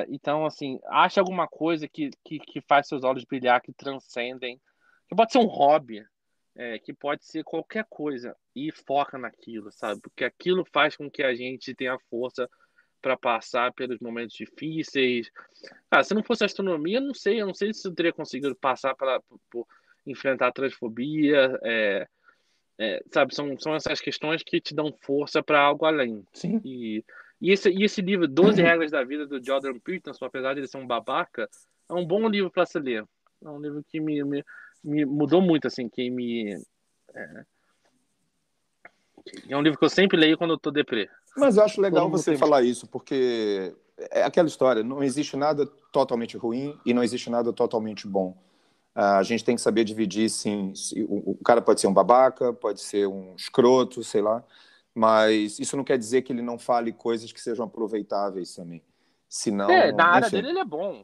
Então, assim, ache alguma coisa que faz seus olhos brilhar, que transcendem. Que pode ser um hobby, que pode ser qualquer coisa. E foca naquilo, sabe? Porque aquilo faz com que a gente tenha força para passar pelos momentos difíceis. Se não fosse astronomia, eu não sei se eu teria conseguido passar enfrentar a transfobia, sabe? São essas questões que te dão força para algo além. Sim. E esse livro, 12 Regras da Vida, do Jordan Peterson, apesar de ele ser um babaca, é um bom livro para se ler. É um livro que me mudou muito, assim, é um livro que eu sempre leio quando eu tô deprê. Mas eu acho legal você falar isso, porque é aquela história, não existe nada totalmente ruim e não existe nada totalmente bom. A gente tem que saber dividir, sim. O cara pode ser um babaca, pode ser um escroto, sei lá, mas isso não quer dizer que ele não fale coisas que sejam aproveitáveis também. Senão, na área enfim. dele ele é bom.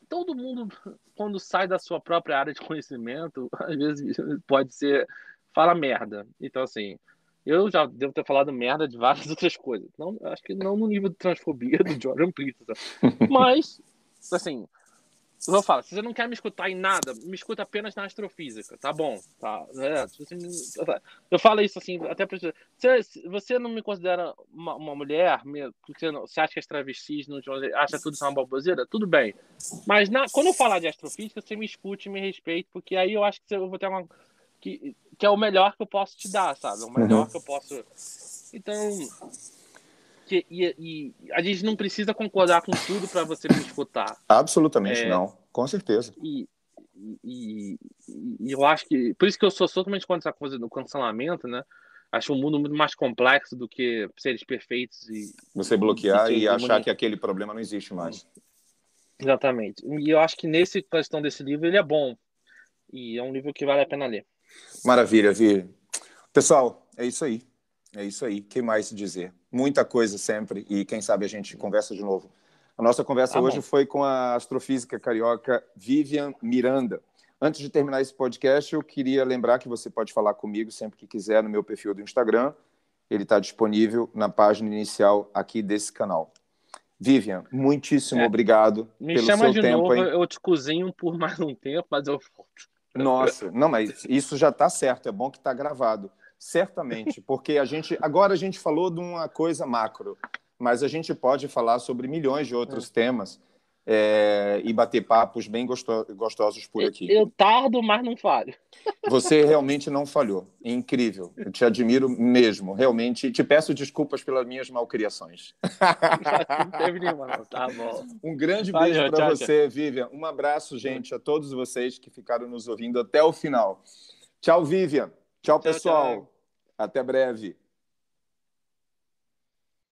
Todo mundo, quando sai da sua própria área de conhecimento, às vezes fala merda. Então, assim, eu já devo ter falado merda de várias outras coisas. Não, acho que não no nível de transfobia do Jordan Peterson. Mas, assim, eu falo, se você não quer me escutar em nada, me escuta apenas na astrofísica, tá bom? Tá? Eu falo isso assim, até pra você não me considera uma mulher, porque você acha que as travestis não acha tudo isso uma baboseira? Tudo bem. Mas quando eu falar de astrofísica, você me escute e me respeite, porque aí eu acho que eu vou ter que é o melhor que eu posso te dar, sabe? É o melhor que eu posso. Então. E a gente não precisa concordar com tudo para você me escutar. Absolutamente não, com certeza. E eu acho que... Por isso que eu sou totalmente contra essa coisa do cancelamento, né? Acho o mundo muito mais complexo do que seres perfeitos e... Você bloquear e achar que aquele problema não existe mais. Exatamente. E eu acho que nessa questão desse livro, ele é bom. E é um livro que vale a pena ler. Maravilha, Vi. Pessoal, é isso aí. É isso aí. O que mais dizer? Muita coisa sempre. E quem sabe a gente conversa de novo. A nossa conversa hoje foi com a astrofísica carioca Vivian Miranda. Antes de terminar esse podcast, eu queria lembrar que você pode falar comigo sempre que quiser no meu perfil do Instagram. Ele está disponível na página inicial aqui desse canal. Vivian, muitíssimo obrigado pelo seu tempo. Me chama de novo, eu te cozinho por mais um tempo, mas eu volto. Nossa, não, mas isso já está certo. É bom que está gravado. Certamente, porque agora a gente falou de uma coisa macro, mas a gente pode falar sobre milhões de outros temas e bater papos bem gostosos por aqui. Eu tardo, mas não falho. Você realmente não falhou. Incrível. Eu te admiro mesmo. Realmente, te peço desculpas pelas minhas malcriações. Não teve nenhuma, não. Tá bom. Um grande beijo para você, Vivian. Um abraço, gente, a todos vocês que ficaram nos ouvindo até o final. Tchau, Vivian. Tchau, pessoal. Tchau. Até breve.